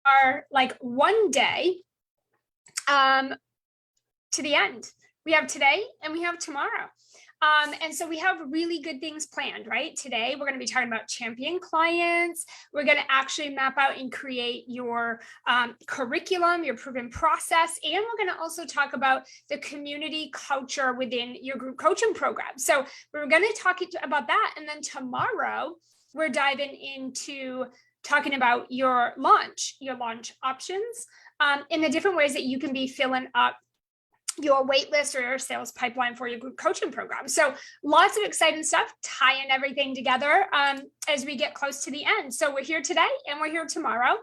are like one day to the end. We have today and we have tomorrow. And so we have really good things planned, right? Today, we're going to be talking about champion clients. We're going to actually map out and create your curriculum, your proven process. And we're going to also talk about the community culture within your group coaching program. So we're going to talk about that. And then tomorrow, we're diving into talking about your launch options, and the different ways that you can be filling up your wait list or your sales pipeline for your group coaching program. So lots of exciting stuff, tying everything together as we get close to the end. So we're here today and we're here tomorrow.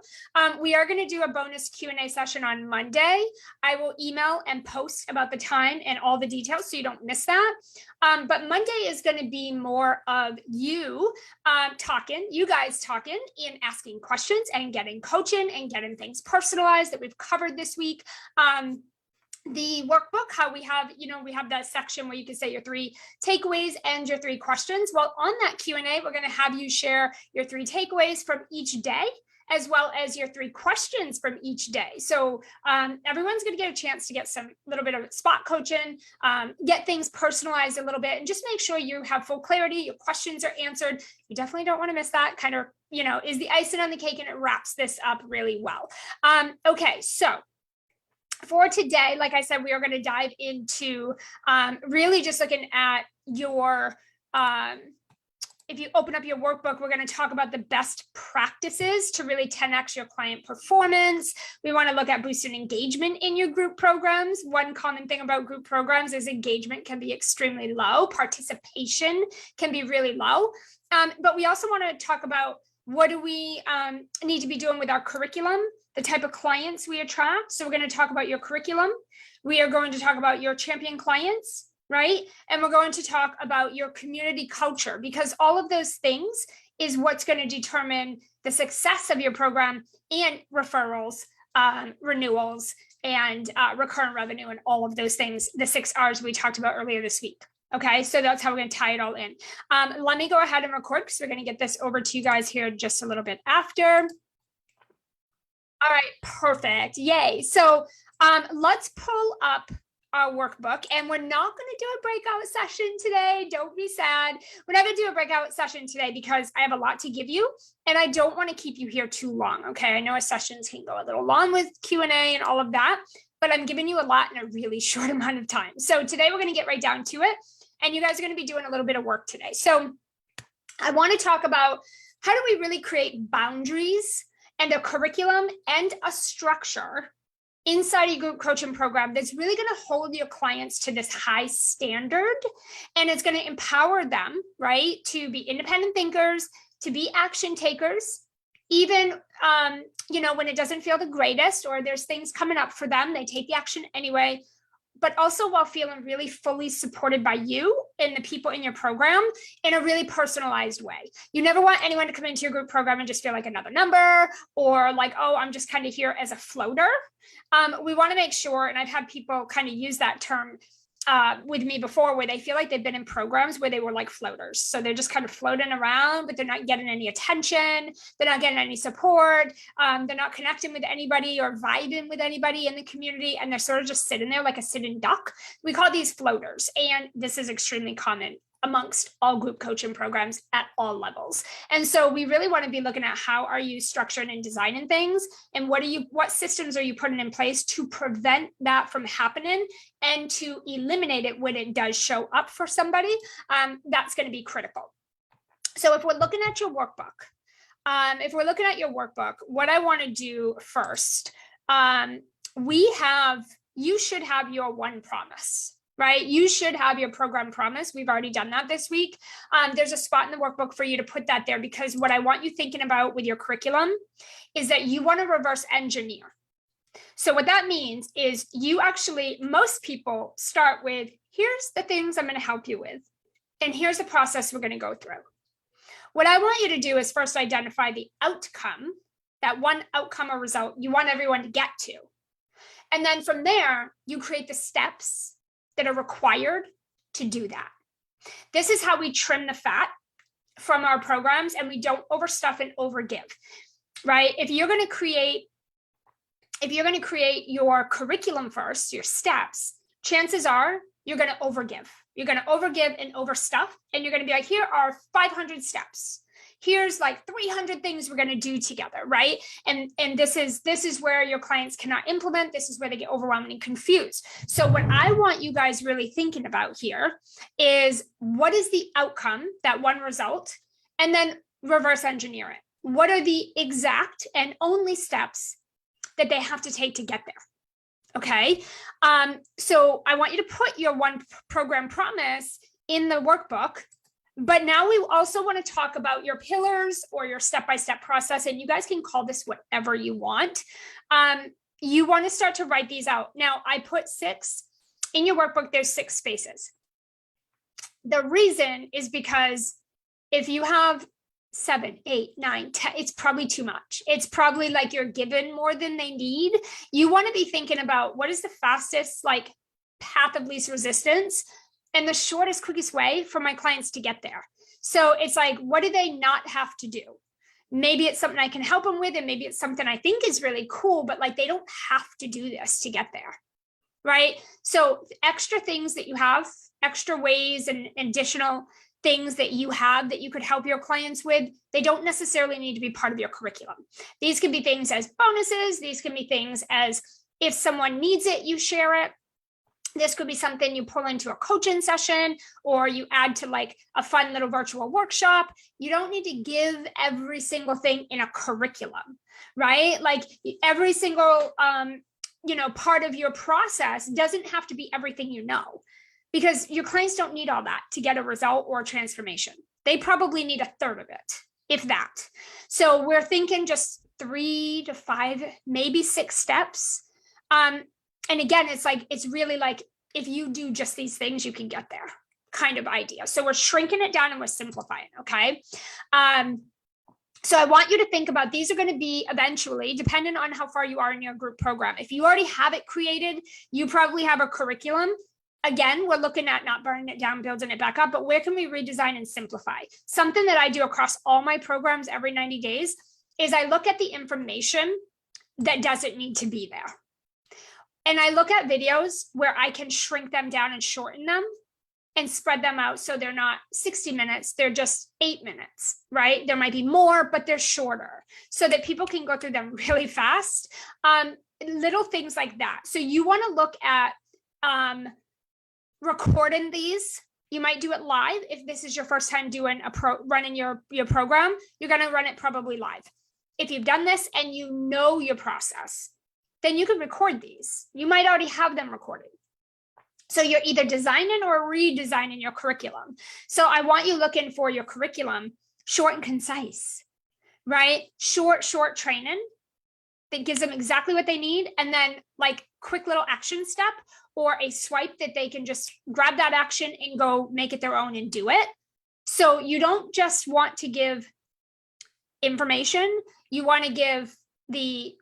We are going to do a bonus Q&A session on Monday. I will email and post about the time and all the details so you don't miss that. But Monday is going to be more of you guys talking and asking questions and getting coaching and getting things personalized that we've covered this week. The workbook, how we have that section where you can say your 3 takeaways and your 3 questions. Well, on that Q&A, we're going to have you share your 3 takeaways from each day, as well as your 3 questions from each day. So everyone's going to get a chance to get some little bit of spot coaching, get things personalized a little bit, and just make sure you have full clarity, your questions are answered. You definitely don't want to miss that. Kind of, is the icing on the cake, and it wraps this up really well. Okay, so for today, like I said, we are going to dive into really just looking at your, if you open up your workbook, we're going to talk about the best practices to really 10x your client performance. We want to look at boosting engagement in your group programs. One common thing about group programs is engagement can be extremely low. Participation can be really low. But we also want to talk about what do we need to be doing with our curriculum, the type of clients we attract. So we're going to talk about your curriculum. We are going to talk about your champion clients, right? And we're going to talk about your community culture, because all of those things is what's going to determine the success of your program and referrals, renewals, and recurrent revenue, and all of those things, the 6 R's we talked about earlier this week. Okay, so that's how we're going to tie it all in. Let me go ahead and record, because we're going to get this over to you guys here just a little bit after. All right, perfect. Yay. So let's pull up our workbook, and we're not going to do a breakout session today. Don't be sad. We're not going to do a breakout session today because I have a lot to give you, and I don't want to keep you here too long. Okay, I know our sessions can go a little long with Q&A and all of that, but I'm giving you a lot in a really short amount of time. So today we're going to get right down to it, and you guys are going to be doing a little bit of work today. So I want to talk about how do we really create boundaries and a curriculum and a structure inside your group coaching program that's really going to hold your clients to this high standard, and it's going to empower them, right, to be independent thinkers, to be action takers, even when it doesn't feel the greatest or there's things coming up for them, they take the action anyway, but also while feeling really fully supported by you and the people in your program in a really personalized way. You never want anyone to come into your group program and just feel like another number, or like, oh, I'm just kind of here as a floater. We want to make sure, and I've had people kind of use that term with me before, where they feel like they've been in programs where they were like floaters. So they're just kind of floating around, but they're not getting any attention. They're not getting any support. They're not connecting with anybody or vibing with anybody in the community. And they're sort of just sitting there like a sitting duck. We call these floaters. And this is extremely common amongst all group coaching programs at all levels. And so we really want to be looking at how are you structuring and designing things, and what systems are you putting in place to prevent that from happening and to eliminate it when it does show up for somebody. That's going to be critical. So if we're looking at your workbook, what I want to do first, you should have your one promise. Right? You should have your program promise. We've already done that this week. There's a spot in the workbook for you to put that there, because what I want you thinking about with your curriculum is that you want to reverse engineer. So what that means is most people start with, here's the things I'm going to help you with, and here's the process we're going to go through. What I want you to do is first identify the outcome, that one outcome or result you want everyone to get to. And then from there, you create the steps that are required to do that. This is how we trim the fat from our programs, and we don't overstuff and overgive, right? If you're going to create if you're going to create your curriculum first, your steps, chances are you're going to overgive. You're going to overgive and overstuff, and you're going to be like, here are 500 steps. Here's like 300 things we're going to do together, right? And this is where your clients cannot implement. This is where they get overwhelmed and confused. So what I want you guys really thinking about here is, what is the outcome, that one result, and then reverse engineer it. What are the exact and only steps that they have to take to get there? Okay. So I want you to put your one program promise in the workbook, but now we also want to talk about your pillars or your step-by-step process. And you guys can call this whatever you want. You want to start to write these out. Now I put 6 in your workbook. There's 6 spaces. The reason is because if you have 7, 8, 9, 10, it's probably too much. It's probably like you're given more than they need. You want to be thinking about, what is the fastest like path of least resistance and the shortest, quickest way for my clients to get there. So it's like, what do they not have to do? Maybe it's something I can help them with, and maybe it's something I think is really cool, but like they don't have to do this to get there, right? So extra things that you have, extra ways and additional things that you have that you could help your clients with, they don't necessarily need to be part of your curriculum. These can be things as bonuses. These can be things as, if someone needs it, you share it. This could be something you pull into a coaching session, or you add to like a fun little virtual workshop. You don't need to give every single thing in a curriculum, right? Like every single, part of your process doesn't have to be everything you know, because your clients don't need all that to get a result or a transformation. They probably need a third of it, if that. So we're thinking just 3 to 5, maybe 6 steps. And again, it's really like, if you do just these things, you can get there kind of idea. So we're shrinking it down and we're simplifying. Okay. So I want you to think about, these are going to be eventually, depending on how far you are in your group program. If you already have it created, you probably have a curriculum. Again, we're looking at not burning it down, building it back up, but where can we redesign and simplify? Something that I do across all my programs every 90 days is I look at the information that doesn't need to be there. And I look at videos where I can shrink them down and shorten them and spread them out. So they're not 60 minutes, they're just 8 minutes, right? There might be more, but they're shorter so that people can go through them really fast. Little things like that. So you want to look at recording these. You might do it live. If this is your first time doing running your program, you're going to run it probably live. If you've done this and you know your process, then you can record these. You might already have them recorded. So you're either designing or redesigning your curriculum. So I want you looking for your curriculum short and concise, right? Short training that gives them exactly what they need. And then like quick little action step or a swipe that they can just grab that action and go make it their own and do it. So you don't just want to give information. You want to give the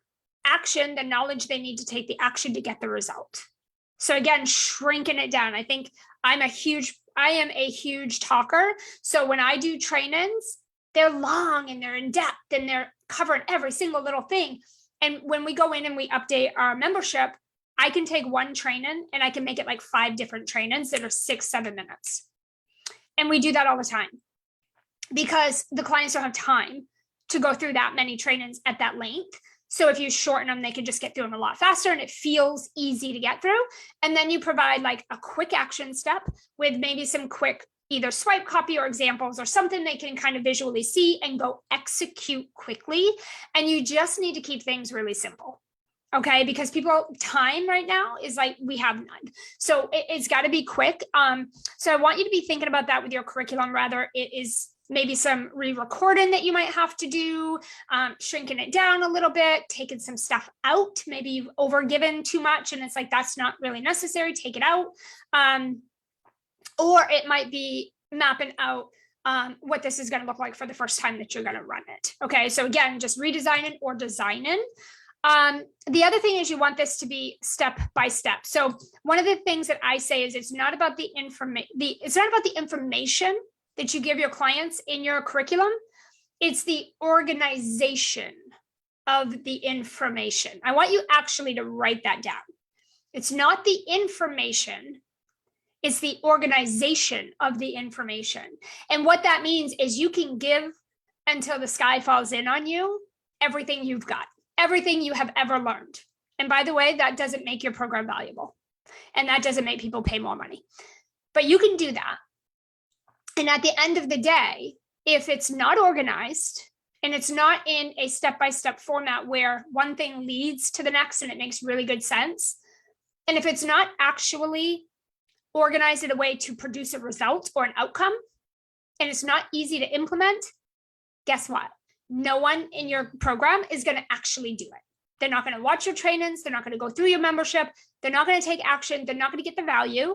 action, the knowledge they need to take the action to get the result. So again, shrinking it down. I think I am a huge talker. So when I do trainings, they're long and they're in depth and they're covering every single little thing. And when we go in and we update our membership, I can take one training and I can make it like 5 different trainings that are 6-7 minutes. And we do that all the time because the clients don't have time to go through that many trainings at that length. So if you shorten them, they can just get through them a lot faster and it feels easy to get through. And then you provide like a quick action step with maybe some quick either swipe copy or examples or something they can kind of visually see and go execute quickly. And you just need to keep things really simple. Okay, because time right now is like, we have none. So it's got to be quick. So I want you to be thinking about that with your curriculum. Rather, it is maybe some re-recording that you might have to do, shrinking it down a little bit, taking some stuff out. Maybe you've overgiven too much and it's like, that's not really necessary, take it out. Or it might be mapping out what this is going to look like for the first time that you're going to run it. Okay, so again, just redesigning or designing. The other thing is you want this to be step by step. So one of the things that I say is it's not about the information that you give your clients in your curriculum. It's the organization of the information. I want you actually to write that down. It's not the information, it's the organization of the information. And what that means is you can give until the sky falls in on you everything you've got, everything you have ever learned. And by the way, that doesn't make your program valuable. And that doesn't make people pay more money. But you can do that. And at the end of the day, if it's not organized and it's not in a step-by-step format where one thing leads to the next and it makes really good sense, and if it's not actually organized in a way to produce a result or an outcome, and it's not easy to implement, guess what? No one in your program is going to actually do it. They're not going to watch your trainings. They're not going to go through your membership. They're not going to take action. They're not going to get the value.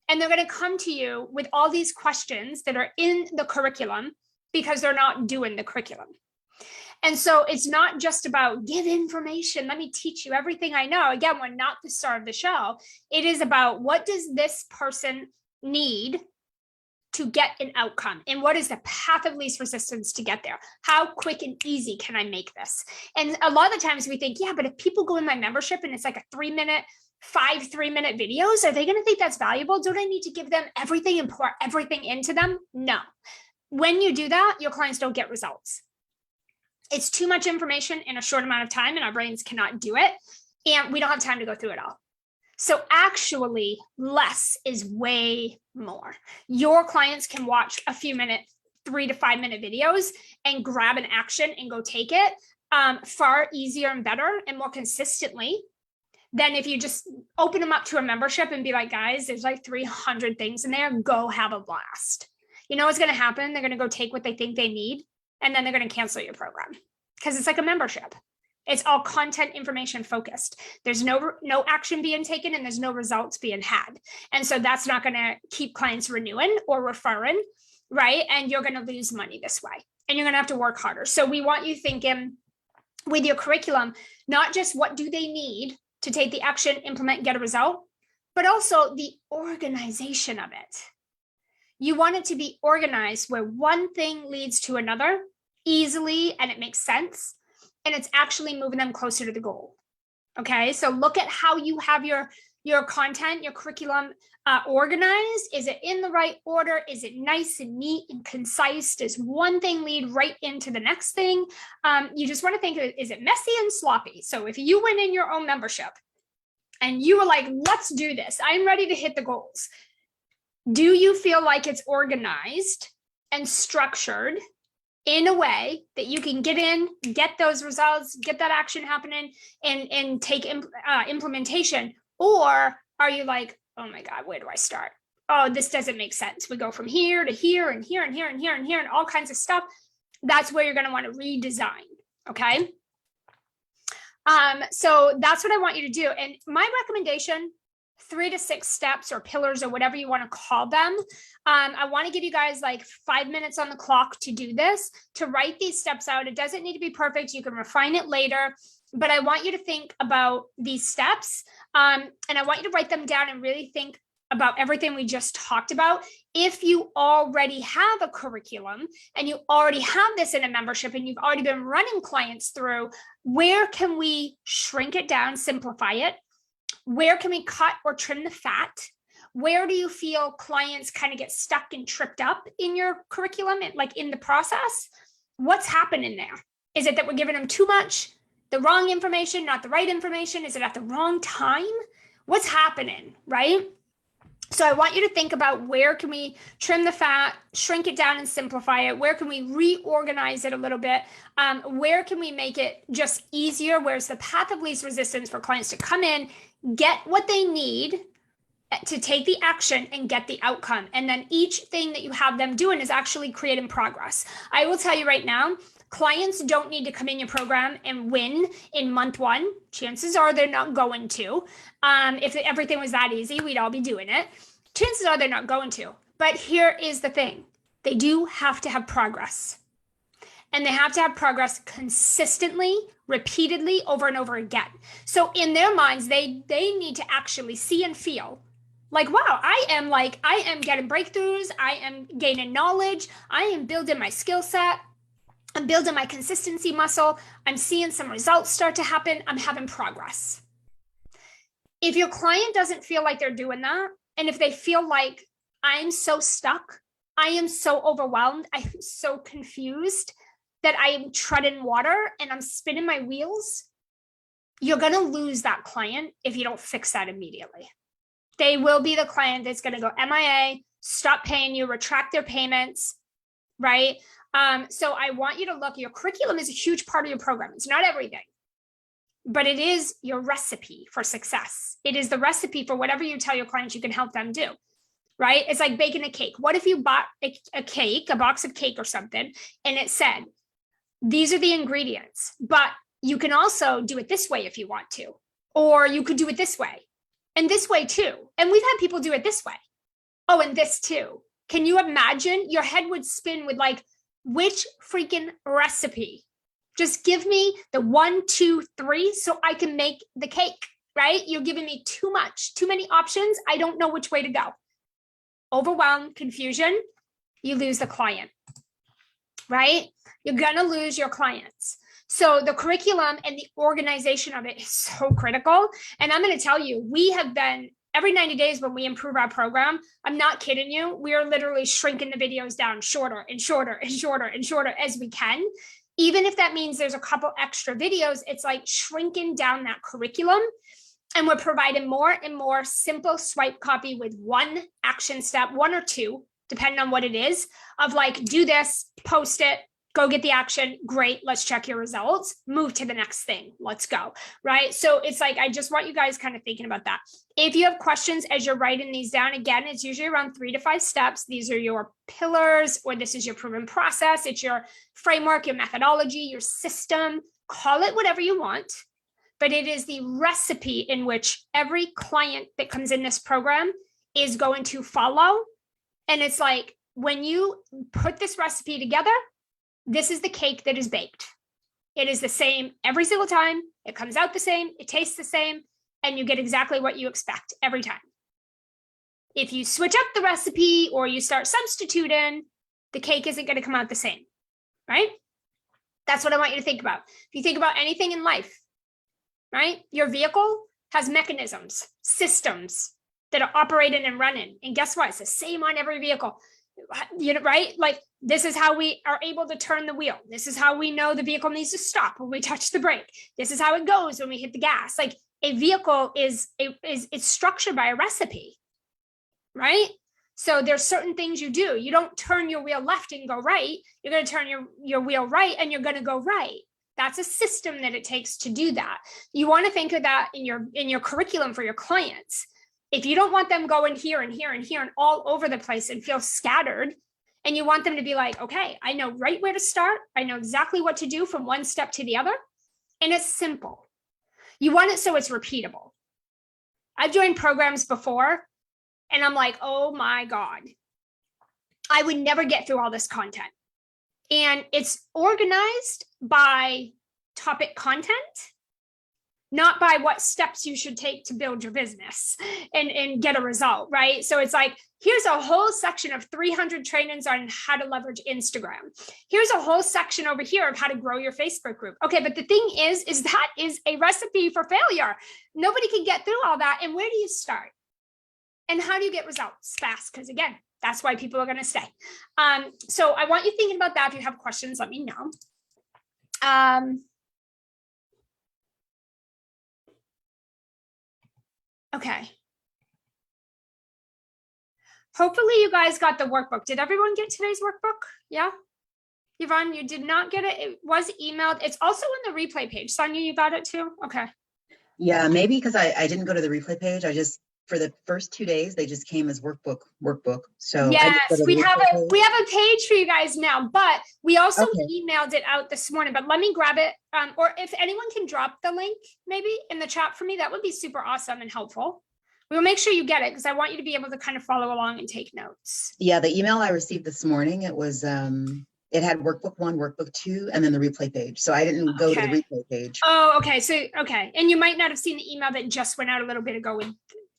And they're going to come to you with all these questions that are in the curriculum because they're not doing the curriculum. And so it's not just about give information. Let me teach you everything I know. Again, we're not the star of the show. It is about what does this person need to get an outcome? And what is the path of least resistance to get there? How quick and easy can I make this? And a lot of the times we think, yeah, but if people go in my membership and it's like a 3-minute, 5 3-minute videos, are they going to think that's valuable? Don't I need to give them everything and pour everything into them? No. When you do that, your clients don't get results. It's too much information in a short amount of time and our brains cannot do it. And we don't have time to go through it all. So actually less is way more. Your clients can watch a few minute, 3 to 5 minute videos and grab an action and go take it far easier and better and more consistently than if you just open them up to a membership and be like, guys, there's like 300 things in there, go have a blast. You know what's going to happen? They're going to go take what they think they need, and then they're going to cancel your program because it's like a membership. It's all content information focused. There's no action being taken and there's no results being had. And so that's not going to keep clients renewing or referring, right? And you're going to lose money this way and you're going to have to work harder. So we want you thinking with your curriculum, not just what do they need to take the action, implement, get a result, but also the organization of it. You want it to be organized where one thing leads to another easily and it makes sense. And it's actually moving them closer to the goal. Okay, so look at how you have your content, your curriculum organized. Is it in the right order? Is it nice and neat and concise? Does one thing lead right into the next thing? You just want to think, is it messy and sloppy? So if you went in your own membership and you were like, let's do this, I'm ready to hit the goals. Do you feel like it's organized and structured in a way that you can get in, get those results, get that action happening and take implementation? Or are you like, oh my God, where do I start? Oh, this doesn't make sense. We go from here to here and here and here and here and here and all kinds of stuff. That's where you're going to want to redesign. Okay. So that's what I want you to do. And my recommendation, 3 to 6 steps or pillars or whatever you want to call them. I want to give you guys like 5 minutes on the clock to do this, to write these steps out. It doesn't need to be perfect. You can refine it later, but I want you to think about these steps. And I want you to write them down and really think about everything we just talked about. If you already have a curriculum and you already have this in a membership and you've already been running clients through, where can we shrink it down, simplify it? Where can we cut or trim the fat? Where do you feel clients kind of get stuck and tripped up in your curriculum, like in the process? What's happening there? Is it that we're giving them too much, the wrong information, not the right information? Is it at the wrong time? What's happening, right? So I want you to think about where can we trim the fat, shrink it down and simplify it? Where can we reorganize it a little bit? Where can we make it just easier? Where's the path of least resistance for clients to come in, get what they need to take the action and get the outcome? And then each thing that you have them doing is actually creating progress. I will tell you right now, clients don't need to come in your program and win in month 1. Chances are they're not going to. If everything was that easy, we'd all be doing it. Chances are they're not going to. But here is the thing. They do have to have progress. And they have to have progress consistently, repeatedly, over and over again. So in their minds, they need to actually see and feel like, wow, I am getting breakthroughs. I am gaining knowledge. I am building my skill set. I'm building my consistency muscle. I'm seeing some results start to happen. I'm having progress. If your client doesn't feel like they're doing that, and if they feel like I'm so stuck, I am so overwhelmed, I'm so confused that I am treading water and I'm spinning my wheels, you're going to lose that client if you don't fix that immediately. They will be the client that's going to go MIA, stop paying you, retract their payments, right? So I want you to look, your curriculum is a huge part of your program. It's not everything, but it is your recipe for success. It is the recipe for whatever you tell your clients you can help them do, right? It's like baking a cake. What if you bought a cake, a box of cake or something, and it said, these are the ingredients, but you can also do it this way if you want to, or you could do it this way and this way too. And we've had people do it this way. Oh, and this too. Can you imagine? Your head would spin with like, which freaking recipe? Just give me the 1, 2, 3 so I can make the cake, right? You're giving me too much, too many options. I don't know which way to go. Overwhelm, confusion, you lose the client, right? You're gonna lose your clients. So the curriculum and the organization of it is so critical. And I'm gonna tell you, we have been, every 90 days when we improve our program, I'm not kidding you, we are literally shrinking the videos down shorter and shorter and shorter and shorter as we can. Even if that means there's a couple extra videos, it's like shrinking down that curriculum. And we're providing more and more simple swipe copy with one action step, 1 or 2, depending on what it is, of like, do this, post it, go get the action. Great. Let's check your results. Move to the next thing. Let's go. Right. So it's like, I just want you guys kind of thinking about that. If you have questions as you're writing these down, again, it's usually around 3 to 5 steps. These are your pillars, or this is your proven process. It's your framework, your methodology, your system. Call it whatever you want, but it is the recipe in which every client that comes in this program is going to follow. And it's like, when you put this recipe together, this is the cake that is baked. It is the same every single time. It comes out the same. It tastes the same. And you get exactly what you expect every time. If you switch up the recipe or you start substituting, the cake isn't going to come out the same, right? That's what I want you to think about. If you think about anything in life, right? Your vehicle has mechanisms, systems that are operating and running. And guess what? It's the same on every vehicle. You know, right? Like, this is how we are able to turn the wheel. This is how we know the vehicle needs to stop when we touch the brake. This is how it goes when we hit the gas. Like, a vehicle is it's structured by a recipe, right? So there's certain things you do. You don't turn your wheel left and go right. You're going to turn your wheel right and you're going to go right. That's a system that it takes to do that. You want to think of that in your curriculum for your clients. If you don't want them going here and here and here and all over the place and feel scattered, and you want them to be like, okay, I know right where to start. I know exactly what to do from one step to the other. And it's simple. You want it so it's repeatable. I've joined programs before and I'm like, oh my God, I would never get through all this content. And it's organized by topic content, not by what steps you should take to build your business and get a result, right? So it's like, here's a whole section of 300 trainings on how to leverage Instagram. Here's a whole section over here of how to grow your Facebook group. Okay, but the thing is that is a recipe for failure. Nobody can get through all that. And where do you start? And how do you get results fast? Because again, that's why people are going to stay. So I want you thinking about that. If you have questions, let me know. Okay. Hopefully you guys got the workbook. Did everyone get today's workbook? Yeah. Yvonne, you did not get it. It was emailed. It's also in the replay page. Sonia, you got it too? Okay. Yeah, maybe because I didn't go to the replay page. I just, for the first 2 days, they just came as workbook. So yes, we have a page for you guys now, but we also emailed it out this morning. But let me grab it. Or if anyone can drop the link maybe in the chat for me, that would be super awesome and helpful. We'll make sure you get it because I want you to be able to kind of follow along and take notes. Yeah, the email I received this morning, it was it had workbook 1, workbook 2, and then the replay page. So I didn't go to the replay page. Oh, okay. So okay. And you might not have seen the email that just went out a little bit ago with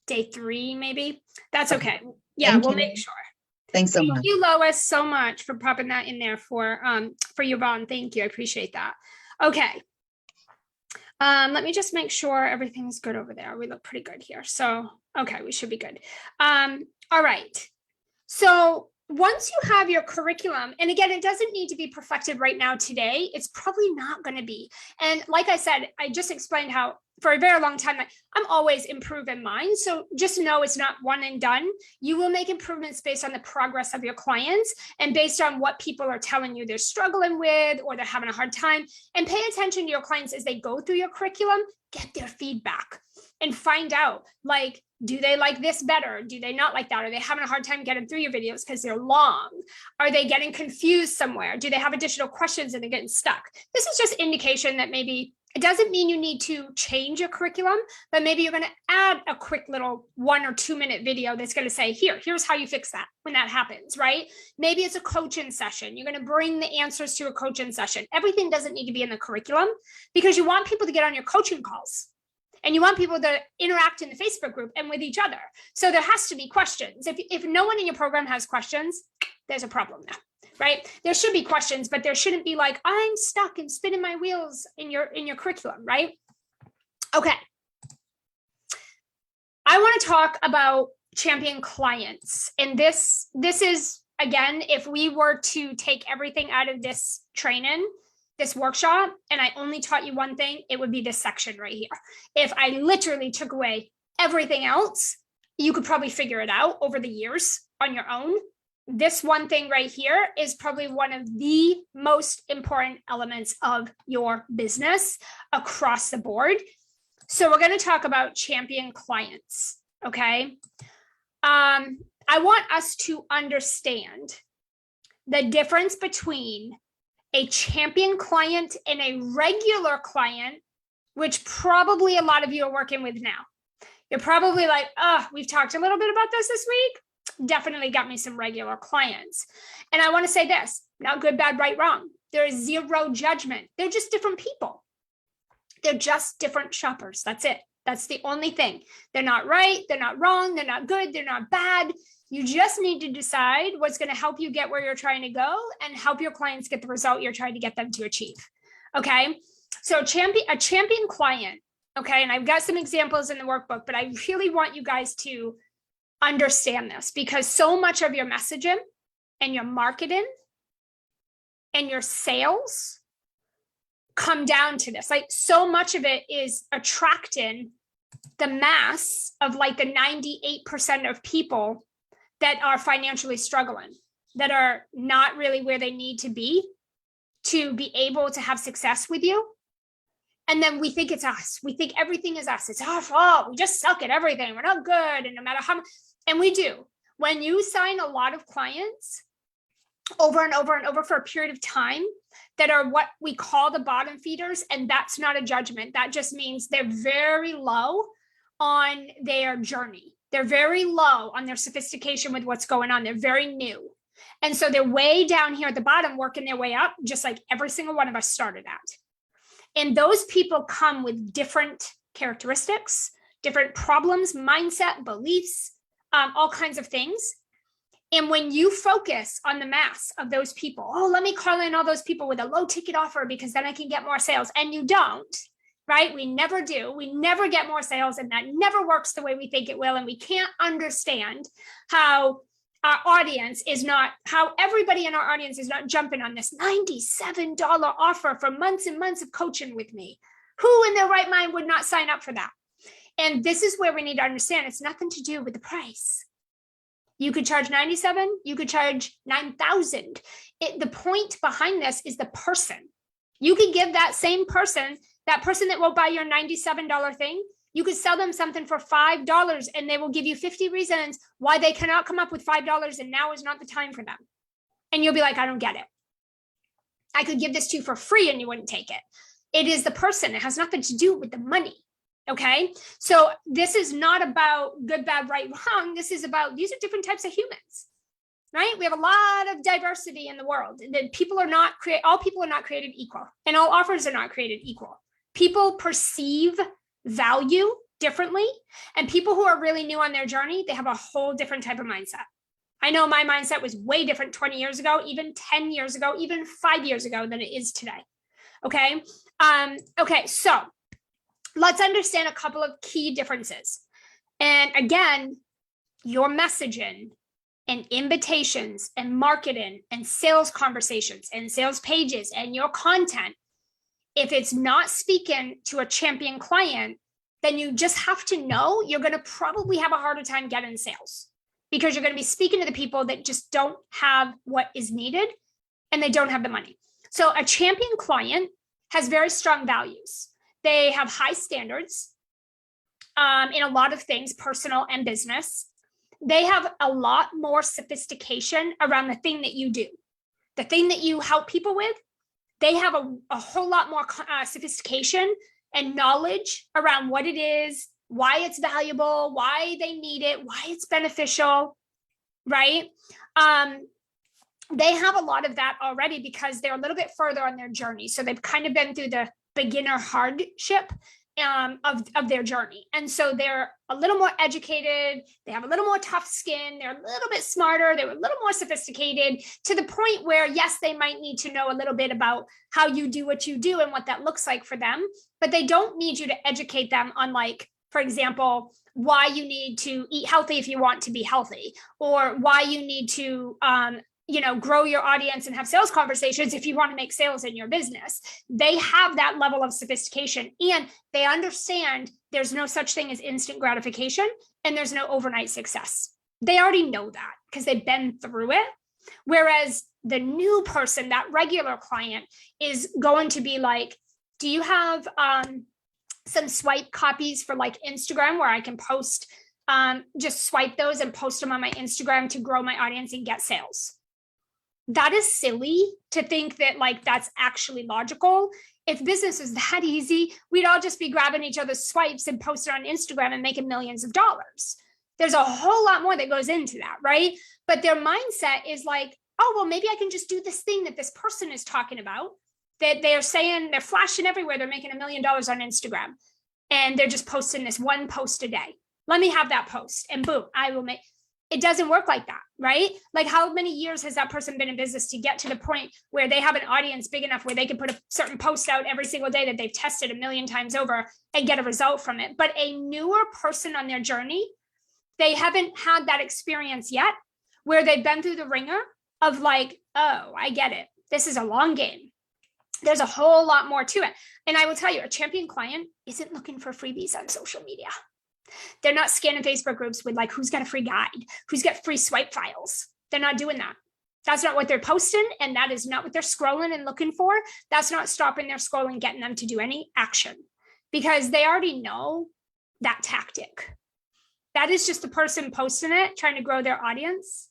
day 3, maybe. That's okay. Yeah, we'll make sure. Thanks so much. Thank you, Lois, so much for popping that in there for Yvonne. Thank you. I appreciate that. Okay. Let me just make sure everything's good over there. We look pretty good here. So, okay, we should be good. All right. So once you have your curriculum, and again, it doesn't need to be perfected right now today. It's probably not going to be. And like I said, I just explained how for a very long time, I'm always improving mine. So just know it's not one and done. You will make improvements based on the progress of your clients and based on what people are telling you they're struggling with or they're having a hard time. And pay attention to your clients as they go through your curriculum, get their feedback and find out, like, do they like this better? Do they not like that? Are they having a hard time getting through your videos because they're long? Are they getting confused somewhere? Do they have additional questions and they're getting stuck? This is just indication that maybe it doesn't mean you need to change your curriculum, but maybe you're going to add a quick little 1 or 2 minute video that's going to say, here's how you fix that when that happens, right? Maybe it's a coaching session. You're going to bring the answers to a coaching session. Everything doesn't need to be in the curriculum because you want people to get on your coaching calls. And you want people to interact in the Facebook group and with each other. So there has to be questions. If no one in your program has questions, there's a problem there, right? There should be questions, but there shouldn't be like, I'm stuck and spinning my wheels in your curriculum, right? Okay. I want to talk about champion clients. And this is, again, if we were to take everything out of this training, this workshop, and I only taught you one thing, it would be this section right here. If I literally took away everything else, you could probably figure it out over the years on your own. This one thing right here is probably one of the most important elements of your business across the board. So we're going to talk about champion clients, okay? I want us to understand the difference between a champion client and a regular client, which probably a lot of you are working with now. You're probably like, oh, we've talked a little bit about this week. Definitely got me some regular clients. And I want to say this, not good, bad, right, wrong. There is zero judgment. They're just different people. They're just different shoppers. That's it. That's the only thing. They're not right. They're not wrong. They're not good. They're not bad. You just need to decide what's going to help you get where you're trying to go and help your clients get the result you're trying to get them to achieve. Okay. So a champion client. Okay. And I've got some examples in the workbook, but I really want you guys to understand this because so much of your messaging and your marketing and your sales come down to this. Like so much of it is attracting the mass of like the 98% of people that are financially struggling, that are not really where they need to be able to have success with you. And then we think it's us. We think everything is us. It's our fault. We just suck at everything. We're not good. And no matter how much, and we do. When you sign a lot of clients over and over and over for a period of time that are what we call the bottom feeders, and that's not a judgment. That just means they're very low on their journey. They're very low on their sophistication with what's going on. They're very new. And so they're way down here at the bottom, working their way up, just like every single one of us started at. And those people come with different characteristics, different problems, mindset, beliefs, all kinds of things. And when you focus on the mass of those people, oh, let me call in all those people with a low ticket offer because then I can get more sales. And you don't. Right? We never do. We never get more sales and that never works the way we think it will. And we can't understand how our audience is not, how everybody in our audience is not jumping on this $97 offer for months and months of coaching with me. Who in their right mind would not sign up for that? And this is where we need to understand it's nothing to do with the price. You could charge 97, you could charge 9,000. The point behind this is the person. You could give that same person, that person that will buy your $97 thing, you could sell them something for $5 and they will give you 50 reasons why they cannot come up with $5 and now is not the time for them. And you'll be like, I don't get it. I could give this to you for free and you wouldn't take it. It is the person. It has nothing to do with the money. Okay. So this is not about good, bad, right, wrong. This is about, these are different types of humans, right? We have a lot of diversity in the world. That people are not all people are not created equal and all offers are not created equal. People perceive value differently, and people who are really new on their journey, they have a whole different type of mindset. I know my mindset was way different 20 years ago, even 10 years ago, even 5 years ago than it is today. Okay. Okay. So let's understand a couple of key differences. And again, your messaging and invitations and marketing and sales conversations and sales pages and your content, if it's not speaking to a champion client, then you just have to know you're going to probably have a harder time getting sales, because you're going to be speaking to the people that just don't have what is needed and they don't have the money. So a champion client has very strong values. They have high standards in a lot of things, personal and business. They have a lot more sophistication around the thing that you do, the thing that you help people with. They have a whole lot more sophistication and knowledge around what it is, why it's valuable, why they need it, why it's beneficial, right? They have a lot of that already because they're a little bit further on their journey. So they've kind of been through the beginner hardship of their journey. And so they're a little more educated. They have a little more tough skin. They're a little bit smarter. They're a little more sophisticated, to the point where, yes, they might need to know a little bit about how you do what you do and what that looks like for them, but they don't need you to educate them on, like, for example, why you need to eat healthy if you want to be healthy, or why you need to grow your audience and have sales conversations if you want to make sales in your business. They have that level of sophistication, and they understand there's no such thing as instant gratification and there's no overnight success. They already know that because they've been through it. Whereas the new person, that regular client, is going to be like, do you have some swipe copies for like Instagram where I can post, just swipe those and post them on my Instagram to grow my audience and get sales? That is silly to think that like that's actually logical. If business was that easy, we'd all just be grabbing each other's swipes and post it on Instagram and making millions of dollars. There's a whole lot more that goes into that, right? But their mindset is like, oh, well, maybe I can just do this thing that this person is talking about, that they're saying, they're flashing everywhere. They're making $1 million on Instagram and they're just posting this one post a day. Let me have that post and boom, I will make. It doesn't work like that, right? Like, how many years has that person been in business to get to the point where they have an audience big enough where they can put a certain post out every single day that they've tested 1 million times over and get a result from it? But a newer person on their journey, they haven't had that experience yet where they've been through the ringer of like, oh, I get it. This is a long game. There's a whole lot more to it. And I will tell you, a champion client isn't looking for freebies on social media. They're not scanning Facebook groups with like, who's got a free guide, who's got free swipe files. They're not doing that. That's not what they're posting. And that is not what they're scrolling and looking for. That's not stopping their scrolling, getting them to do any action, because they already know that tactic. That is just the person posting it, trying to grow their audience.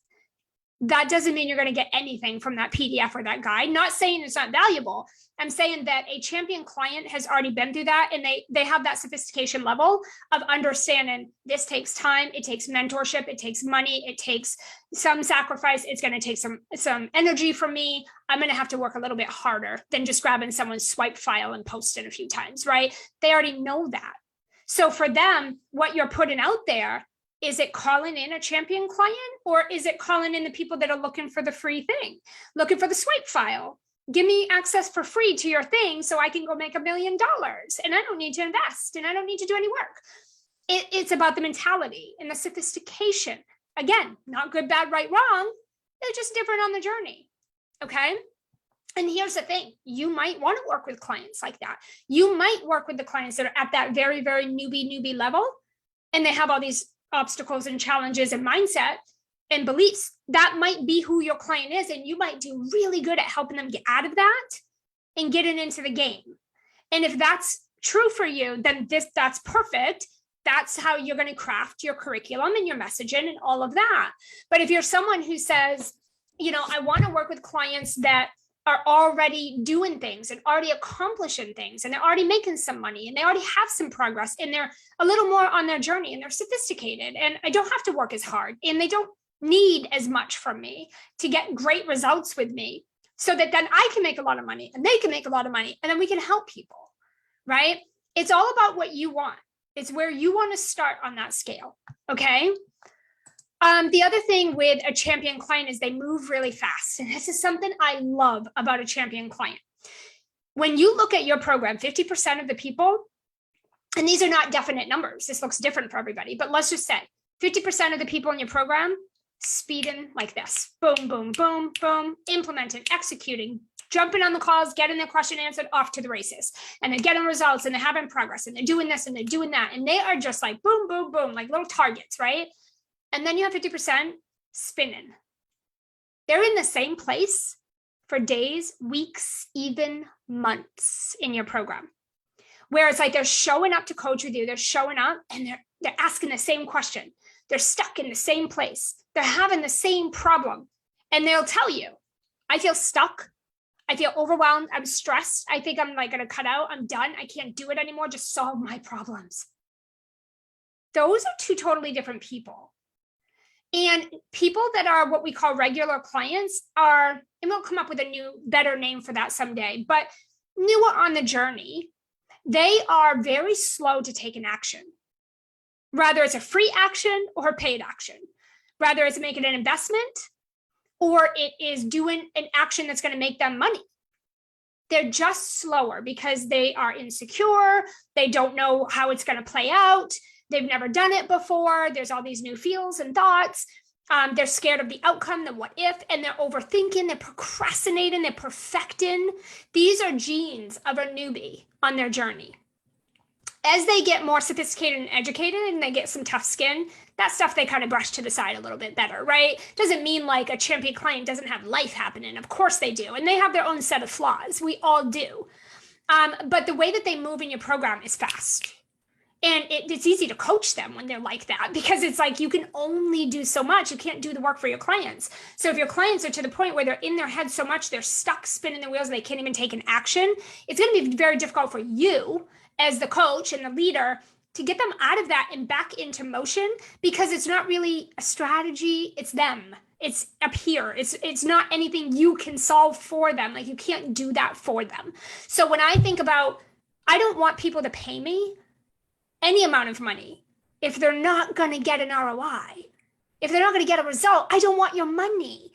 That doesn't mean you're going to get anything from that PDF or that guide. Not saying it's not valuable. I'm saying that a champion client has already been through that, and they have that sophistication level of understanding this takes time, it takes mentorship, it takes money, it takes some sacrifice, it's going to take some energy from me. I'm going to have to work a little bit harder than just grabbing someone's swipe file and post it a few times, right? They already know that. So for them, what you're putting out there, is it calling in a champion client, or is it calling in the people that are looking for the free thing, looking for the swipe file? Give me access for free to your thing so I can go make $1 million and I don't need to invest and I don't need to do any work. It's about the mentality and the sophistication. Again, not good, bad, right, wrong. They're just different on the journey. Okay. And here's the thing, you might want to work with clients like that. You might work with the clients that are at that very, very newbie level, and they have all these obstacles and challenges and mindset and beliefs. That might be who your client is, and you might do really good at helping them get out of that and getting into the game. And if that's true for you, then that's perfect. That's how you're going to craft your curriculum and your messaging and all of that. But if you're someone who says, I want to work with clients that are already doing things and already accomplishing things, and they're already making some money, and they already have some progress, and they're a little more on their journey, and they're sophisticated, and I don't have to work as hard, and they don't need as much from me to get great results with me, so that then I can make a lot of money and they can make a lot of money, and then we can help people, right? It's all about what you want. It's where you want to start on that scale. Okay. The other thing with a champion client is they move really fast. And this is something I love about a champion client. When you look at your program, 50% of the people, and these are not definite numbers, this looks different for everybody, but let's just say 50% of the people in your program speeding like this. Boom, boom, boom, boom, implementing, executing, jumping on the calls, getting their question answered, off to the races. And they're getting results and they're having progress and they're doing this and they're doing that. And they are just like boom, boom, boom, like little targets, right? And then you have 50% spinning. They're in the same place for days, weeks, even months in your program. Where it's like they're showing up to coach with you, they're showing up and they're asking the same question. They're stuck in the same place. They're having the same problem. And they'll tell you, I feel stuck. I feel overwhelmed. I'm stressed. I think I'm like going to cut out. I'm done. I can't do it anymore. Just solve my problems. Those are two totally different people. And people that are what we call regular clients are, and we'll come up with a new, better name for that someday, but newer on the journey, they are very slow to take an action. Rather it's a free action or a paid action. Rather it's making an investment or it is doing an action that's going to make them money. They're just slower because they are insecure. They don't know how it's going to play out. They've never done it before. There's all these new feels and thoughts. They're scared of the outcome, the what if, and they're overthinking, they're procrastinating, they're perfecting. These are genes of a newbie on their journey. As they get more sophisticated and educated and they get some tough skin, that stuff they kind of brush to the side a little bit better, right? Doesn't mean like a champion client doesn't have life happening. Of course they do. And they have their own set of flaws. We all do. But the way that they move in your program is fast. And it's easy to coach them when they're like that because it's like you can only do so much. You can't do the work for your clients. So if your clients are to the point where they're in their head so much, they're stuck spinning the wheels, and they can't even take an action, it's going to be very difficult for you as the coach and the leader to get them out of that and back into motion because it's not really a strategy. It's them. It's up here. It's not anything you can solve for them. Like you can't do that for them. So when I think about, I don't want people to pay me any amount of money if they're not going to get an ROI, if they're not going to get a result. I don't want your money.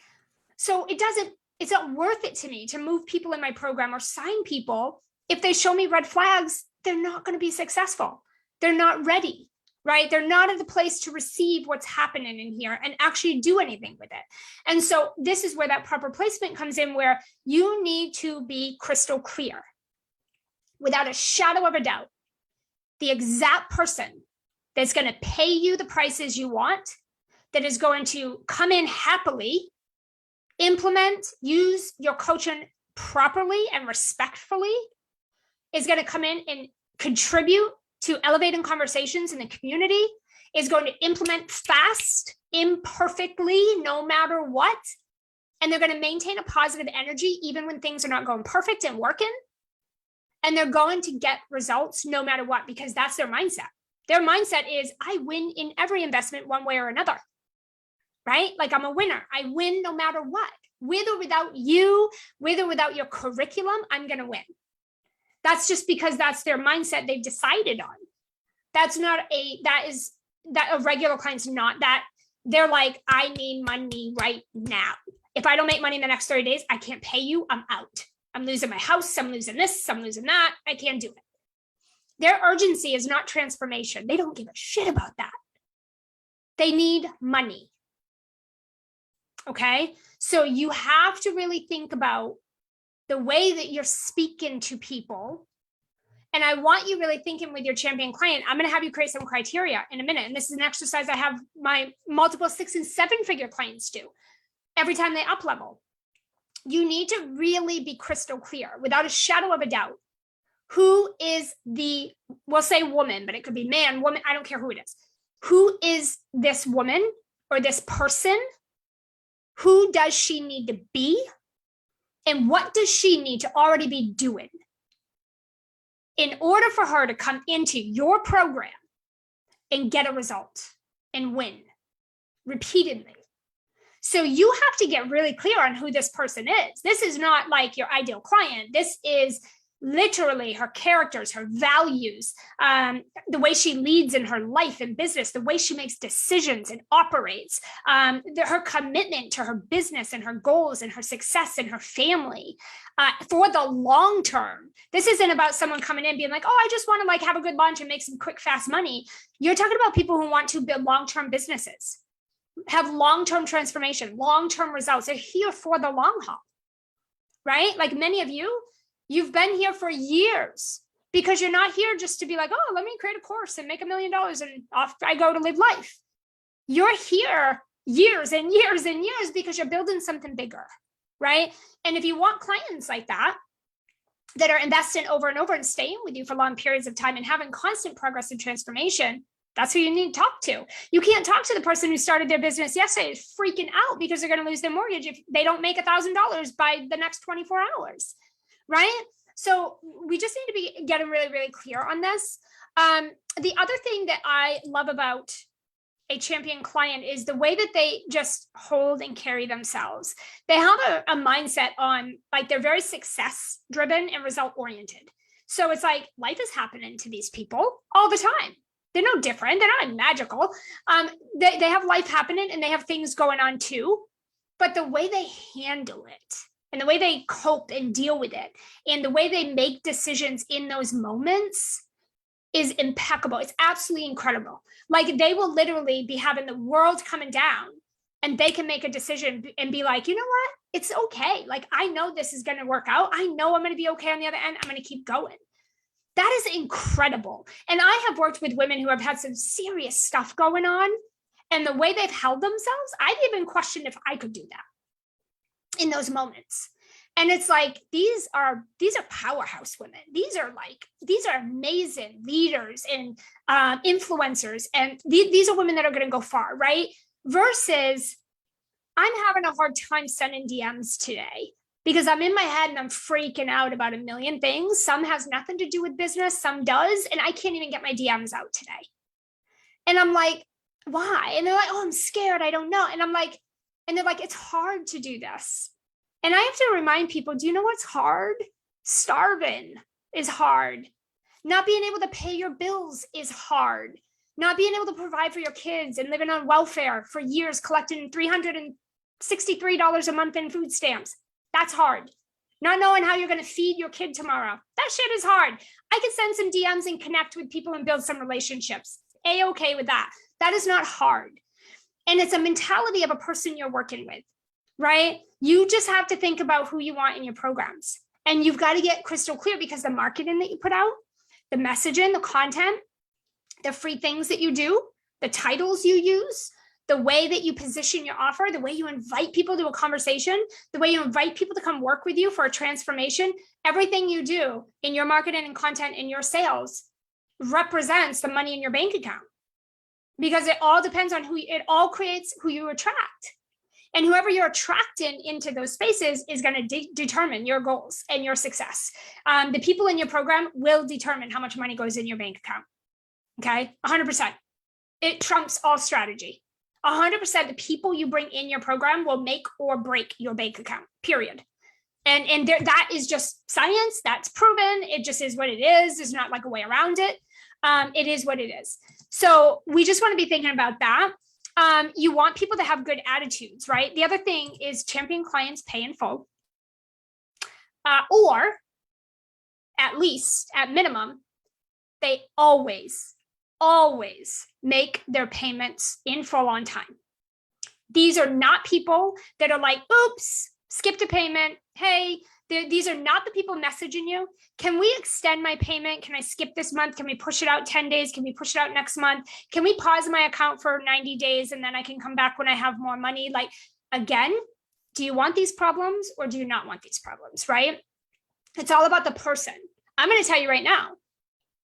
So it's not worth it to me to move people in my program or sign people. If they show me red flags, they're not going to be successful. They're not ready, right? They're not at the place to receive what's happening in here and actually do anything with it. And so this is where that proper placement comes in, where you need to be crystal clear without a shadow of a doubt. The exact person that's going to pay you the prices you want, that is going to come in happily, implement, use your coaching properly and respectfully, is going to come in and contribute to elevating conversations in the community, is going to implement fast, imperfectly, no matter what. And they're going to maintain a positive energy even when things are not going perfect and working. And they're going to get results no matter what, because that's their mindset. Their mindset is, I win in every investment one way or another, right? Like I'm a winner. I win no matter what. With or without you, with or without your curriculum, I'm going to win. That's just because that's their mindset they've decided on. That a regular client's not that. They're like, I need money right now. If I don't make money in the next 30 days, I can't pay you. I'm out. I'm losing my house. I'm losing this. I'm losing that. I can't do it. Their urgency is not transformation. They don't give a shit about that. They need money. Okay. So you have to really think about the way that you're speaking to people. And I want you really thinking with your champion client. I'm going to have you create some criteria in a minute. And this is an exercise I have my multiple 6 and 7 figure clients do every time they up level. You need to really be crystal clear without a shadow of a doubt. Who is we'll say woman, but it could be man, woman, I don't care who it is. Who is this woman or this person? Who does she need to be? And what does she need to already be doing in order for her to come into your program and get a result and win repeatedly? So you have to get really clear on who this person is. This is not like your ideal client. This is literally her characters, her values, the way she leads in her life and business, the way she makes decisions and operates, her commitment to her business and her goals and her success and her family for the long term. This isn't about someone coming in being like, oh, I just want to like have a good lunch and make some quick, fast money. You're talking about people who want to build long-term businesses, have long-term transformation, long-term results. They're here for the long haul, right? Like many of you, you've been here for years because you're not here just to be like, oh, let me create a course and make $1 million and off I go to live life. You're here years and years and years because you're building something bigger, right? And if you want clients like that are investing over and over and staying with you for long periods of time and having constant progress and transformation, that's who you need to talk to. You can't talk to the person who started their business yesterday is freaking out because they're going to lose their mortgage if they don't make $1,000 by the next 24 hours, right? So we just need to be getting really, really clear on this. The other thing that I love about a champion client is the way that they just hold and carry themselves. They have a mindset on like they're very success driven and result oriented. So it's like life is happening to these people all the time. They're no different. They're not magical. They have life happening and they have things going on too. But the way they handle it and the way they cope and deal with it and the way they make decisions in those moments is impeccable. It's absolutely incredible. Like they will literally be having the world coming down and they can make a decision and be like, you know what? It's okay. Like, I know this is going to work out. I know I'm going to be okay on the other end. I'm going to keep going. That is incredible. And I have worked with women who have had some serious stuff going on, and the way they've held themselves, I've even questioned if I could do that in those moments. And it's like, these are powerhouse women. These are amazing leaders and influencers. And these are women that are going to go far, right? Versus I'm having a hard time sending DMs today because I'm in my head and I'm freaking out about a million things. Some has nothing to do with business, some does. And I can't even get my DMs out today. And I'm like, why? And they're like, oh, I'm scared. I don't know. And I'm like, and they're like, it's hard to do this. And I have to remind people, do you know what's hard? Starving is hard. Not being able to pay your bills is hard. Not being able to provide for your kids and living on welfare for years, collecting $363 a month in food stamps. That's hard. Not knowing how you're going to feed your kid tomorrow. That shit is hard. I could send some DMs and connect with people and build some relationships. A-okay with that. That is not hard. And it's a mentality of a person you're working with, right? You just have to think about who you want in your programs. And you've got to get crystal clear because the marketing that you put out, the messaging, the content, the free things that you do, the titles you use, the way that you position your offer, the way you invite people to a conversation, the way you invite people to come work with you for a transformation, everything you do in your marketing and content and your sales represents the money in your bank account. Because it all depends on it all creates who you attract. And whoever you're attracting into those spaces is going to determine your goals and your success. The people in your program will determine how much money goes in your bank account. Okay, 100%. It trumps all strategy. 100% the people you bring in your program will make or break your bank account, period. And that is just science. That's proven. It just is what it is. There's not like a way around it. It is what it is. So we just want to be thinking about that. You want people to have good attitudes, right? The other thing is champion clients pay in full, or at least at minimum, they always make their payments in full on time. These are not people that are like, oops, skipped a payment. Hey, these are not the people messaging you. Can we extend my payment? Can I skip this month? Can we push it out 10 days? Can we push it out next month? Can we pause my account for 90 days and then I can come back when I have more money? Like, again, do you want these problems or do you not want these problems, right? It's all about the person. I'm going to tell you right now,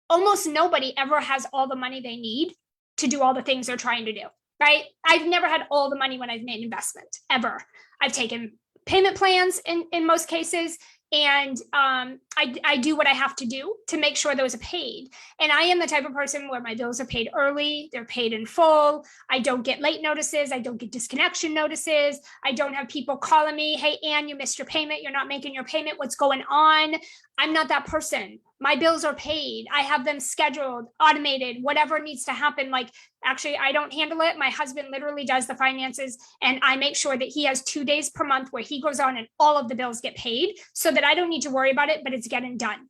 almost nobody ever has all the money they need to do all the things they're trying to do, right? I've never had all the money when I've made investment, ever. I've taken payment plans in most cases. And I do what I have to do to make sure those are paid. And I am the type of person where my bills are paid early, they're paid in full. I don't get late notices. I don't get disconnection notices. I don't have people calling me, hey, Ann, you missed your payment. You're not making your payment. What's going on? I'm not that person. My bills are paid. I have them scheduled, automated, whatever needs to happen. Like, actually, I don't handle it. My husband literally does the finances, and I make sure that he has 2 days per month where he goes on and all of the bills get paid so that I don't need to worry about it, but it's getting done.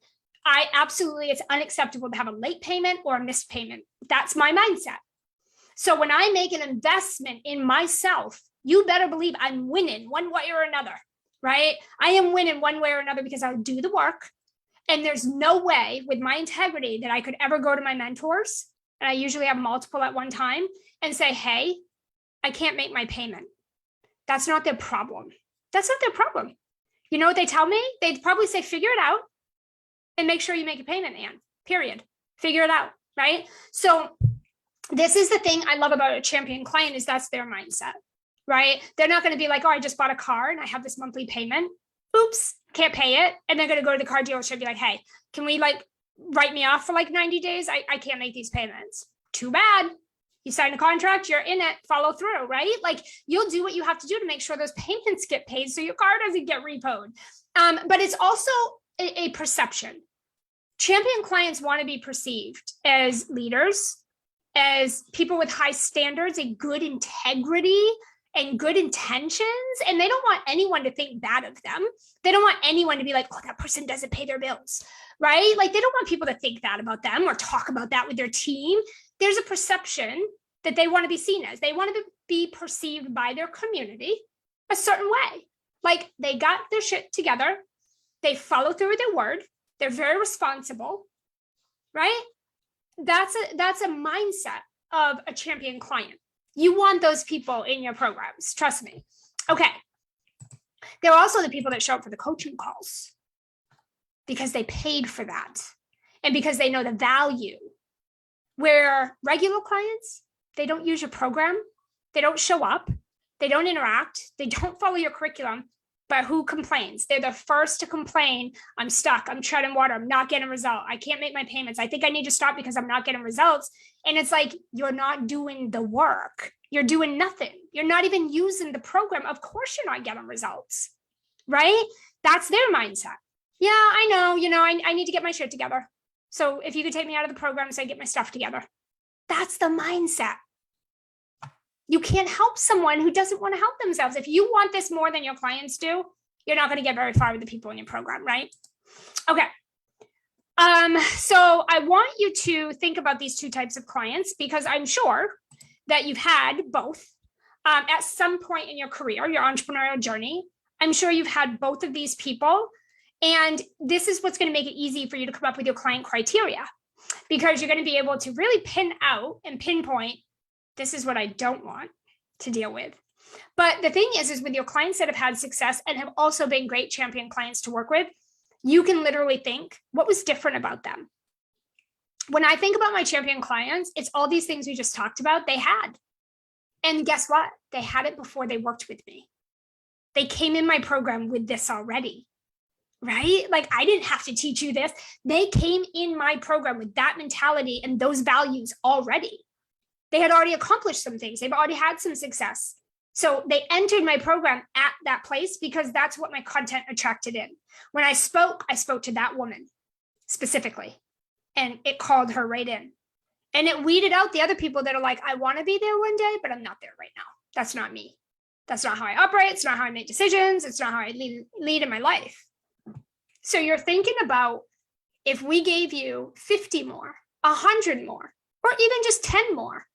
It's unacceptable to have a late payment or a missed payment. That's my mindset. So when I make an investment in myself, you better believe I'm winning one way or another, right? I am winning one way or another because I'll do the work. And there's no way with my integrity that I could ever go to my mentors, and I usually have multiple at one time, and say, hey, I can't make my payment. That's not their problem. That's not their problem. You know what they tell me? They'd probably say, figure it out and make sure you make a payment, Ann, period. Figure it out, right? So this is the thing I love about a champion client is that's their mindset, right? They're not going to be like, oh, I just bought a car and I have this monthly payment. Oops, can't pay it. And they're going to go to the car dealership and be like, hey, can we like write me off for like 90 days? I can't make these payments. Too bad. You signed a contract, you're in it, follow through, right? Like you'll do what you have to do to make sure those payments get paid so your car doesn't get repoed. But it's also a perception. Champion clients want to be perceived as leaders, as people with high standards and good integrity and good intentions. And they don't want anyone to think bad of them. They don't want anyone to be like, oh, that person doesn't pay their bills, right? Like they don't want people to think that about them or talk about that with their team. There's a perception that they want to be seen as. They want to be perceived by their community a certain way. Like they got their shit together. They follow through with their word. They're very responsible, right? That's a mindset of a champion client. You want those people in your programs, trust me. Okay. There are also the people that show up for the coaching calls because they paid for that and because they know the value. Where regular clients, they don't use your program, they don't show up, they don't interact, they don't follow your curriculum, but who complains? They're the first to complain. I'm stuck, I'm treading water, I'm not getting a result, I can't make my payments, I think I need to stop because I'm not getting results. And it's like, you're not doing the work. You're doing nothing. You're not even using the program. Of course you're not getting results, right? That's their mindset. Yeah, I know, I need to get my shit together. So if you could take me out of the program so I get my stuff together. That's the mindset. You can't help someone who doesn't want to help themselves. If you want this more than your clients do, you're not going to get very far with the people in your program, right? Okay. So I want you to think about these two types of clients because I'm sure that you've had both at some point in your career, your entrepreneurial journey. I'm sure you've had both of these people. And this is what's going to make it easy for you to come up with your client criteria because you're going to be able to really pin out and pinpoint, this is what I don't want to deal with. But the thing is with your clients that have had success and have also been great champion clients to work with, you can literally think, what was different about them? When I think about my champion clients, it's all these things we just talked about, they had. And guess what? They had it before they worked with me. They came in my program with this already. Right? Like I didn't have to teach you this. They came in my program with that mentality and those values already. They had already accomplished some things. They've already had some success. So they entered my program at that place because that's what my content attracted in. When I spoke to that woman specifically, and it called her right in. And it weeded out the other people that are like, I want to be there one day, but I'm not there right now. That's not me. That's not how I operate. It's not how I make decisions. It's not how I lead in my life. So you're thinking about if we gave you 50 more, 100 more, or even just 10 more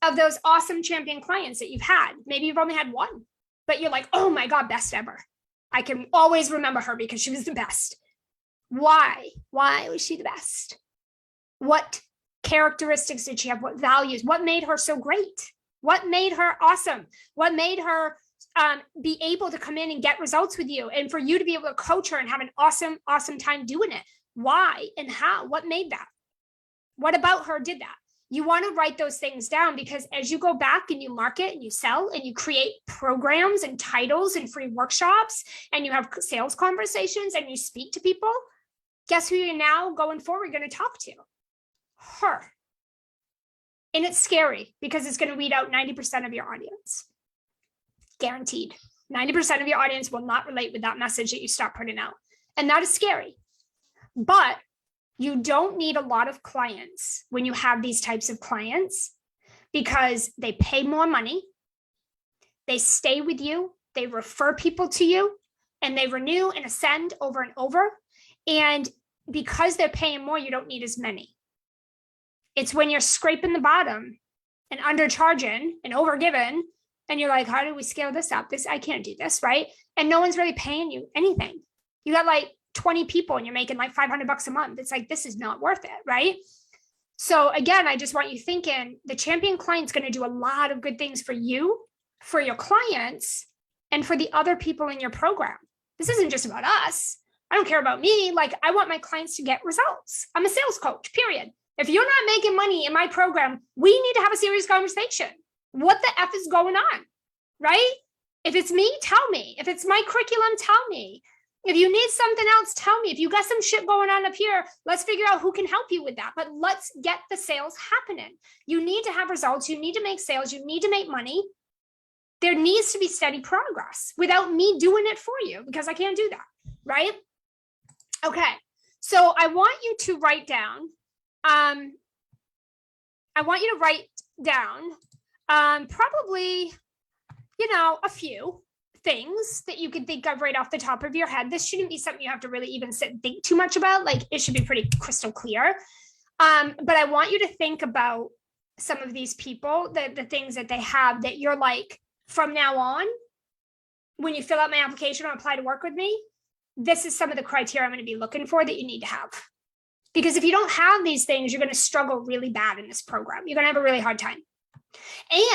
of those awesome champion clients that you've had. Maybe you've only had one, but you're like, oh my God, best ever. I can always remember her because she was the best. Why? Why was she the best? What characteristics did she have? What values? What made her so great? What made her awesome? What made her be able to come in and get results with you and for you to be able to coach her and have an awesome time doing it? Why and how? What made that? What about her did that? You want to write those things down because as you go back and you market and you sell and you create programs and titles and free workshops and you have sales conversations and you speak to people, guess who you're now going forward going to talk to? Her. And it's scary because it's going to weed out 90% of your audience. Guaranteed. 90% of your audience will not relate with that message that you start putting out. And that is scary. But you don't need a lot of clients when you have these types of clients because they pay more money, they stay with you, they refer people to you, and they renew and ascend over and over. And because they're paying more, you don't need as many. It's when you're scraping the bottom and undercharging and overgiving, and you're like, how do we scale this up? I can't do this, right? And no one's really paying you anything. You got like 20 people and you're making like $500 a month. It's like, this is not worth it, right? So again, I just want you thinking the champion client's going to do a lot of good things for you, for your clients, and for the other people in your program. This isn't just about us. I don't care about me. Like, I want my clients to get results. I'm a sales coach, period. If you're not making money in my program, we need to have a serious conversation. What the F is going on, right? If it's me, tell me. If it's my curriculum, tell me. If you need something else, tell me. If you got some shit going on up here, let's figure out who can help you with that. But let's get the sales happening. You need to have results. You need to make sales. You need to make money. There needs to be steady progress without me doing it for you, because I can't do that, right? Okay, so I want you to write down, probably, a few things that you could think of right off the top of your head. This shouldn't be something you have to really even sit and think too much about. Like, it should be pretty crystal clear. But I want you to think about some of these people, the things that they have that you're like, from now on, when you fill out my application or apply to work with me, this is some of the criteria I'm going to be looking for that you need to have. Because if you don't have these things, you're going to struggle really bad in this program. You're going to have a really hard time.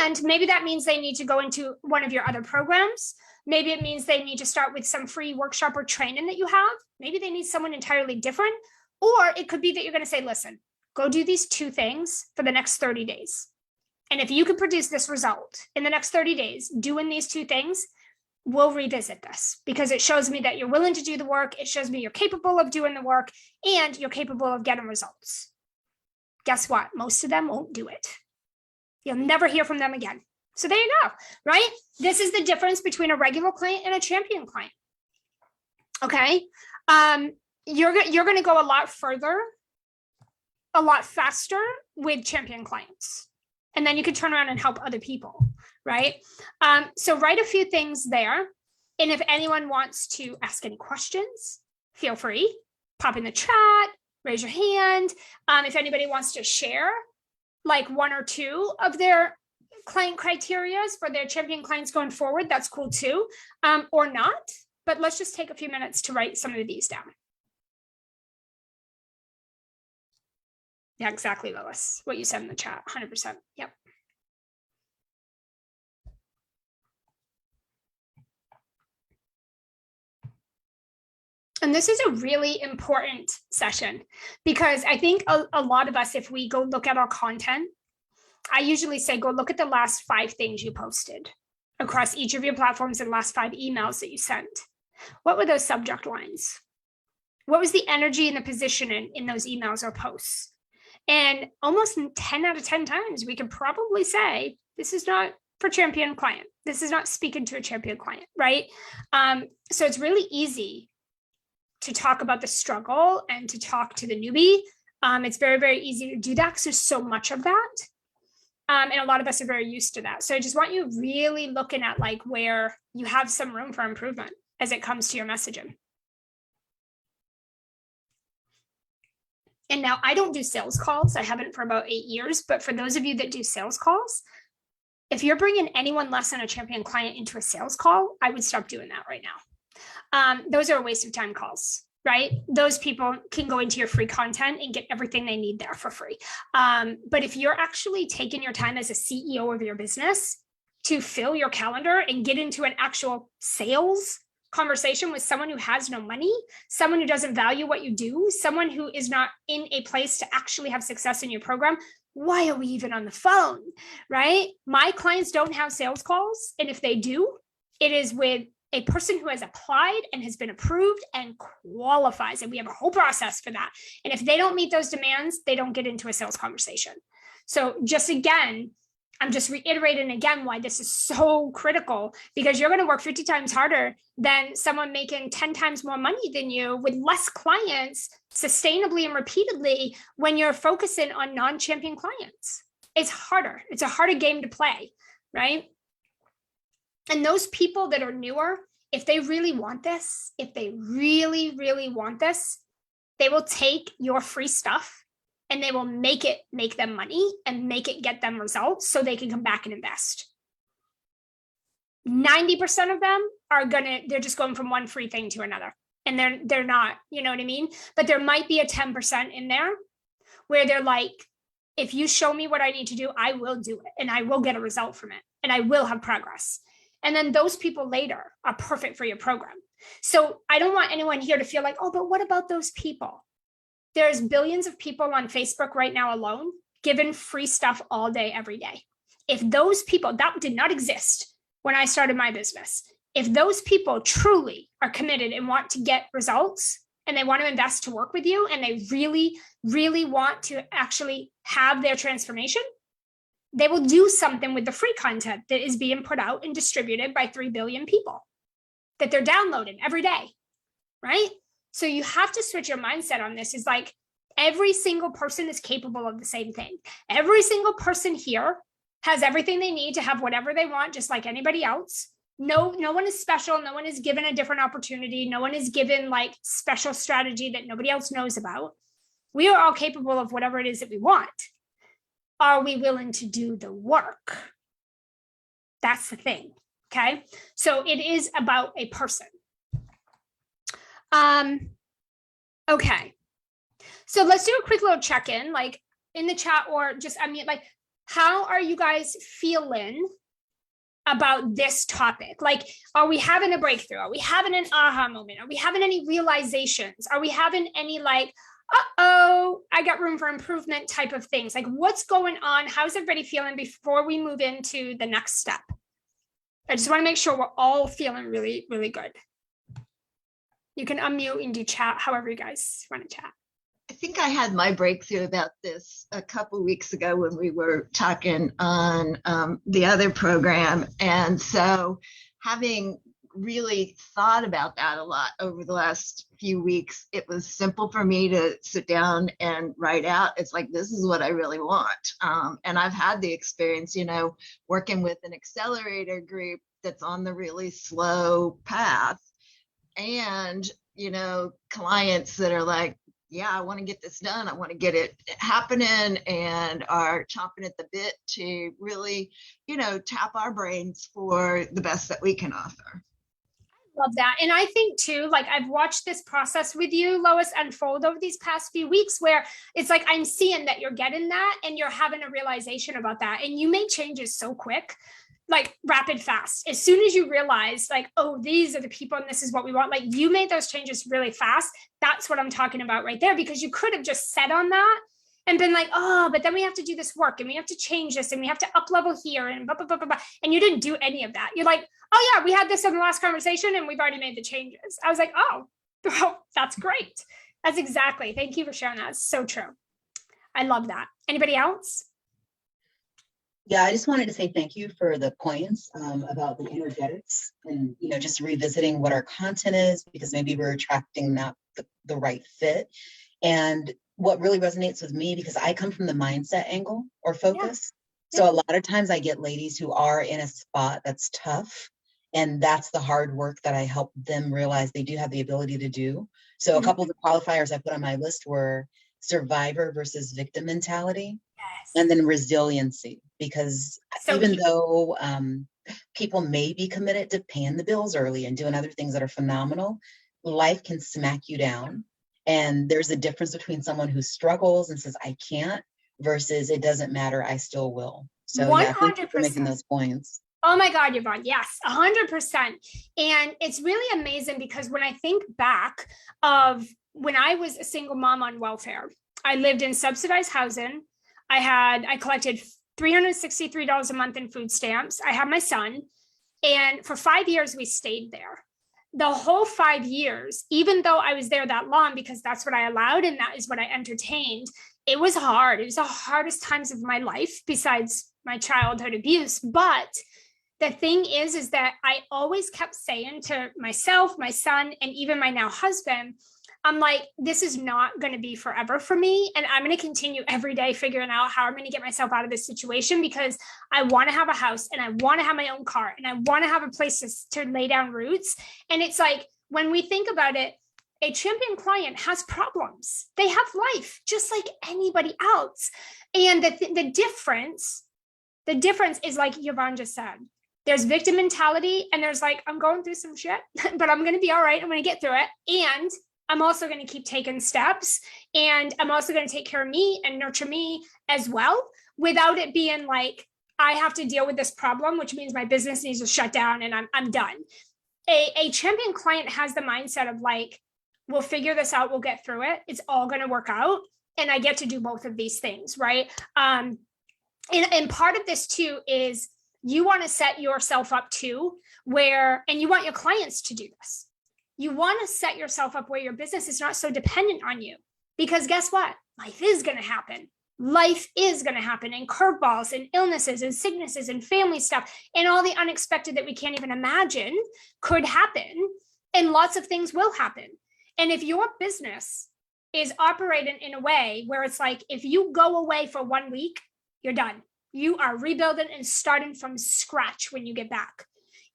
And maybe that means they need to go into one of your other programs. Maybe it means they need to start with some free workshop or training that you have. Maybe they need someone entirely different. Or it could be that you're going to say, listen, go do these 2 things for the next 30 days. And if you can produce this result in the next 30 days, doing these 2 things, we'll revisit this, because it shows me that you're willing to do the work. It shows me you're capable of doing the work and you're capable of getting results. Guess what? Most of them won't do it. You'll never hear from them again. So there you go, right? This is the difference between a regular client and a champion client. Okay. You're going to go a lot further, a lot faster with champion clients. And then you can turn around and help other people, right? So write a few things there. And if anyone wants to ask any questions, feel free, pop in the chat, raise your hand. If anybody wants to share like 1 or 2 of their client criteria for their champion clients going forward, that's cool too, or not. But let's just take a few minutes to write some of these down. Yeah, exactly, Lois. What you said in the chat, 100%. Yep. And this is a really important session, because I think a lot of us, if we go look at our content, I usually say, go look at the last 5 things you posted across each of your platforms and last 5 emails that you sent. What were those subject lines? What was the energy and the positioning in those emails or posts? And almost 10 out of 10 times, we can probably say, this is not for champion client. This is not speaking to a champion client, right? So it's really easy to talk about the struggle and to talk to the newbie. It's very, very easy to do that because there's so much of that. And a lot of us are very used to that. So I just want you really looking at like where you have some room for improvement as it comes to your messaging. And now I don't do sales calls. I haven't for about 8 years, but for those of you that do sales calls, if you're bringing anyone less than a champion client into a sales call, I would stop doing that right now. Those are a waste of time calls, right? Those people can go into your free content and get everything they need there for free. But if you're actually taking your time as a CEO of your business to fill your calendar and get into an actual sales conversation with someone who has no money, someone who doesn't value what you do, someone who is not in a place to actually have success in your program, why are we even on the phone, right? My clients don't have sales calls. And if they do, it is with a person who has applied and has been approved and qualifies. And we have a whole process for that. And if they don't meet those demands, they don't get into a sales conversation. So just again, I'm just reiterating again why this is so critical, because you're going to work 50 times harder than someone making 10 times more money than you with less clients sustainably and repeatedly when you're focusing on non-champion clients. It's harder. It's a harder game to play, right? And those people that are newer, if they really want this, if they really, really want this, they will take your free stuff and they will make it make them money and make it get them results so they can come back and invest. 90% of them they're just going from one free thing to another. And they're not, you know what I mean? But there might be a 10% in there where they're like, if you show me what I need to do, I will do it and I will get a result from it and I will have progress. And then those people later are perfect for your program. So I don't want anyone here to feel like, oh, but what about those people? There's billions of people on Facebook right now alone given free stuff all day, every day. If those people, that did not exist when I started my business. If those people truly are committed and want to get results and they want to invest to work with you and they really, really want to actually have their transformation, they will do something with the free content that is being put out and distributed by 3 billion people that they're downloading every day, right? So you have to switch your mindset on this. Is like every single person is capable of the same thing. Every single person here has everything they need to have whatever they want, just like anybody else. No one is special. No one is given a different opportunity. No one is given like special strategy that nobody else knows about. We are all capable of whatever it is that we want. Are we willing to do the work? That's the thing. Okay. So it is about a person. Okay. So let's do a quick little check-in, like in the chat or just, I mean, like, how are you guys feeling about this topic? Like, are we having a breakthrough? Are we having an aha moment? Are we having any realizations? Are we having any like, uh-oh, I got room for improvement type of things? Like, what's going on? How's everybody feeling before we move into the next step? I just want to make sure we're all feeling really, really good. You can unmute and do chat however you guys want to chat. I think I had my breakthrough about this a couple weeks ago when we were talking on the other program. And so having really thought about that a lot over the last few weeks, it was simple for me to sit down and write out. It's like, this is what I really want. And I've had the experience, working with an accelerator group that's on the really slow path. And, clients that are like, yeah, I want to get this done. I want to get it happening, and are chomping at the bit to really, tap our brains for the best that we can offer. Love that. And I think too, like I've watched this process with you, Lois, unfold over these past few weeks where it's like, I'm seeing that you're getting that and you're having a realization about that. And you make changes so quick, like rapid fast. As soon as you realize like, oh, these are the people and this is what we want, like you made those changes really fast. That's what I'm talking about right there, because you could have just sat on that and been like, oh, but then we have to do this work and we have to change this and we have to up level here and blah, blah, blah, blah, blah. And you didn't do any of that. You're like, oh yeah, we had this in the last conversation and we've already made the changes. I was like, oh, well, that's great. That's exactly. Thank you for sharing that. It's so true. I love that. Anybody else? Yeah, I just wanted to say thank you for the points about the energetics and, just revisiting what our content is, because maybe we're attracting not the right fit. And what really resonates with me, because I come from the mindset angle or focus. Yeah. So a lot of times I get ladies who are in a spot that's tough, and that's the hard work that I help them realize they do have the ability to do. So a couple of the qualifiers I put on my list were survivor versus victim mentality. Yes. And then resiliency, because even though people may be committed to paying the bills early and doing other things that are phenomenal, life can smack you down. And there's a difference between someone who struggles and says, I can't, versus it doesn't matter, I still will. So 100%. Yeah, thank you for making those points. Oh my God, Yvonne. Yes, 100%. And it's really amazing because when I think back of when I was a single mom on welfare, I lived in subsidized housing. I collected $363 a month in food stamps. I had my son, and for 5 years we stayed there. The whole 5 years, even though I was there that long, because that's what I allowed and that is what I entertained, it was hard. It was the hardest times of my life besides my childhood abuse. But the thing is that I always kept saying to myself, my son, and even my now husband, I'm like, this is not going to be forever for me. And I'm going to continue every day figuring out how I'm going to get myself out of this situation, because I want to have a house and I want to have my own car and I want to have a place to lay down roots. And it's like, when we think about it, a champion client has problems. They have life just like anybody else. And the difference is like Yvonne just said, there's victim mentality and there's like, I'm going through some shit, but I'm going to be all right. I'm going to get through it. And I'm also going to keep taking steps, and I'm also going to take care of me and nurture me as well, without it being like, I have to deal with this problem, which means my business needs to shut down and I'm done. A champion client has the mindset of like, we'll figure this out. We'll get through it. It's all going to work out. And I get to do both of these things. Right. And part of this too is you want to set yourself up too, and you want your clients to do this. You want to set yourself up where your business is not so dependent on you, because guess what? Life is going to happen. Life is going to happen, and curveballs and illnesses and sicknesses and family stuff and all the unexpected that we can't even imagine could happen. And lots of things will happen. And if your business is operating in a way where it's like, if you go away for 1 week, you're done. You are rebuilding and starting from scratch when you get back.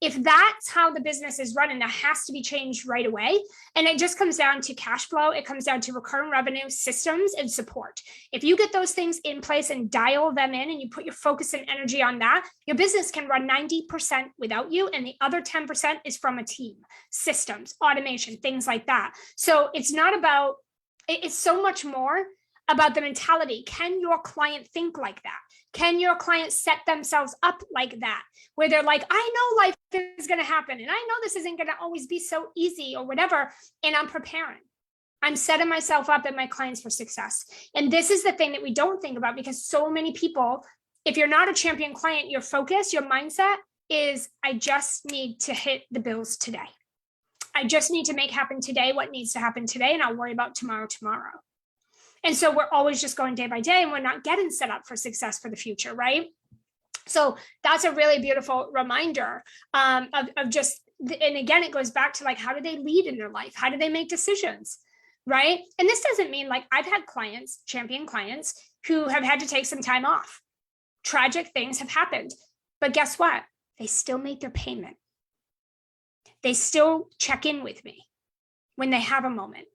If that's how the business is running, that has to be changed right away. And it just comes down to cash flow. It comes down to recurring revenue, systems, and support. If you get those things in place and dial them in, and you put your focus and energy on that, your business can run 90% without you. And the other 10% is from a team, systems, automation, things like that. So it's not about, it's so much more about the mentality. Can your client think like that? Can your client set themselves up like that, where they're like, I know life is going to happen, and I know this isn't going to always be so easy or whatever, and I'm preparing. I'm setting myself up and my clients for success. And this is the thing that we don't think about, because so many people, if you're not a champion client, your focus, your mindset is, I just need to hit the bills today. I just need to make happen today what needs to happen today, and I'll worry about tomorrow. And so we're always just going day by day, and we're not getting set up for success for the future, right? So that's a really beautiful reminder of just, and again, it goes back to like, how do they lead in their life? How do they make decisions, right? And this doesn't mean like, I've had clients, champion clients, who have had to take some time off. Tragic things have happened, but guess what? They still make their payment. They still check in with me when they have a moment.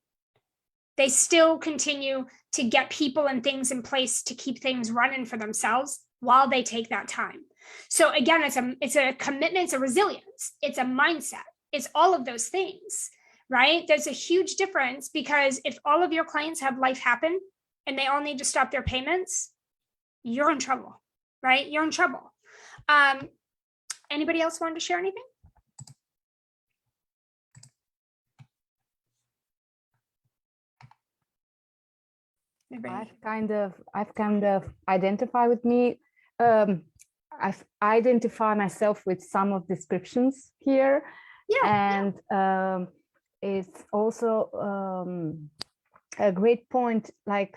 They still continue to get people and things in place to keep things running for themselves while they take that time. So again, it's a commitment, it's a resilience, it's a mindset, it's all of those things, right? There's a huge difference, because if all of your clients have life happen and they all need to stop their payments, you're in trouble, right? You're in trouble. Anybody else want to share anything? I've kind of identified with me. I've identified myself with some of descriptions here. Yeah. And it's also a great point, like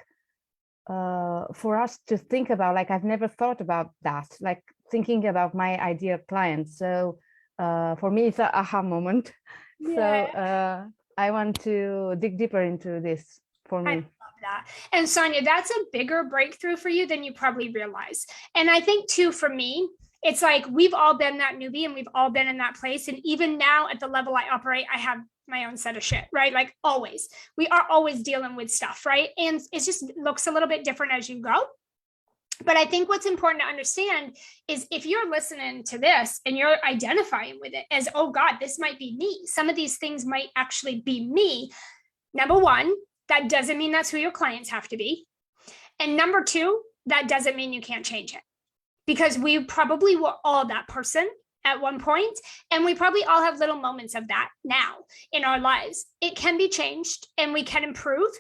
for us to think about, like, I've never thought about that, like thinking about my ideal client. So for me, it's an aha moment. Yeah. So I want to dig deeper into this for me. That. And Sonia, that's a bigger breakthrough for you than you probably realize. And I think too, for me, it's like, we've all been that newbie and we've all been in that place. And even now at the level I operate, I have my own set of shit, right? Like always, we are always dealing with stuff, right? And it just looks a little bit different as you go. But I think what's important to understand is, if you're listening to this and you're identifying with it as, oh God, this might be me. Some of these things might actually be me. Number one, that doesn't mean that's who your clients have to be. And number two, that doesn't mean you can't change it, because we probably were all that person at one point, and we probably all have little moments of that now in our lives. It can be changed and we can improve.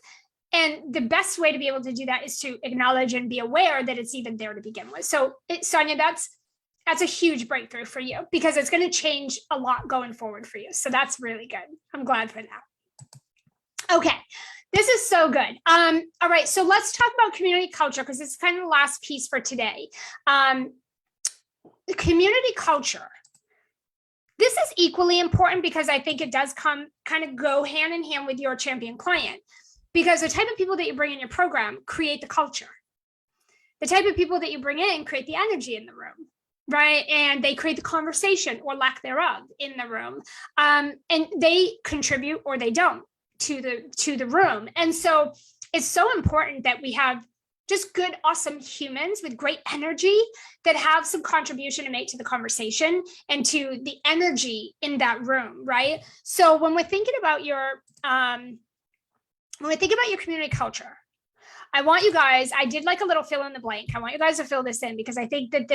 And the best way to be able to do that is to acknowledge and be aware that it's even there to begin with. So Sonia, that's a huge breakthrough for you, because it's going to change a lot going forward for you. So that's really good. I'm glad for that. Okay. This is so good. All right, so let's talk about community culture, because it's kind of the last piece for today. community culture. This is equally important because I think it does kind of go hand in hand with your champion client, because the type of people that you bring in your program create the culture. The type of people that you bring in create the energy in the room, right? And they create the conversation or lack thereof in the room. And they contribute or they don't to the room. And so it's so important that we have just good, awesome humans with great energy that have some contribution to make to the conversation and to the energy in that room, right? So when we're thinking about your community culture, I want you guys, I did like a little fill in the blank. I want you guys to fill this in because I think that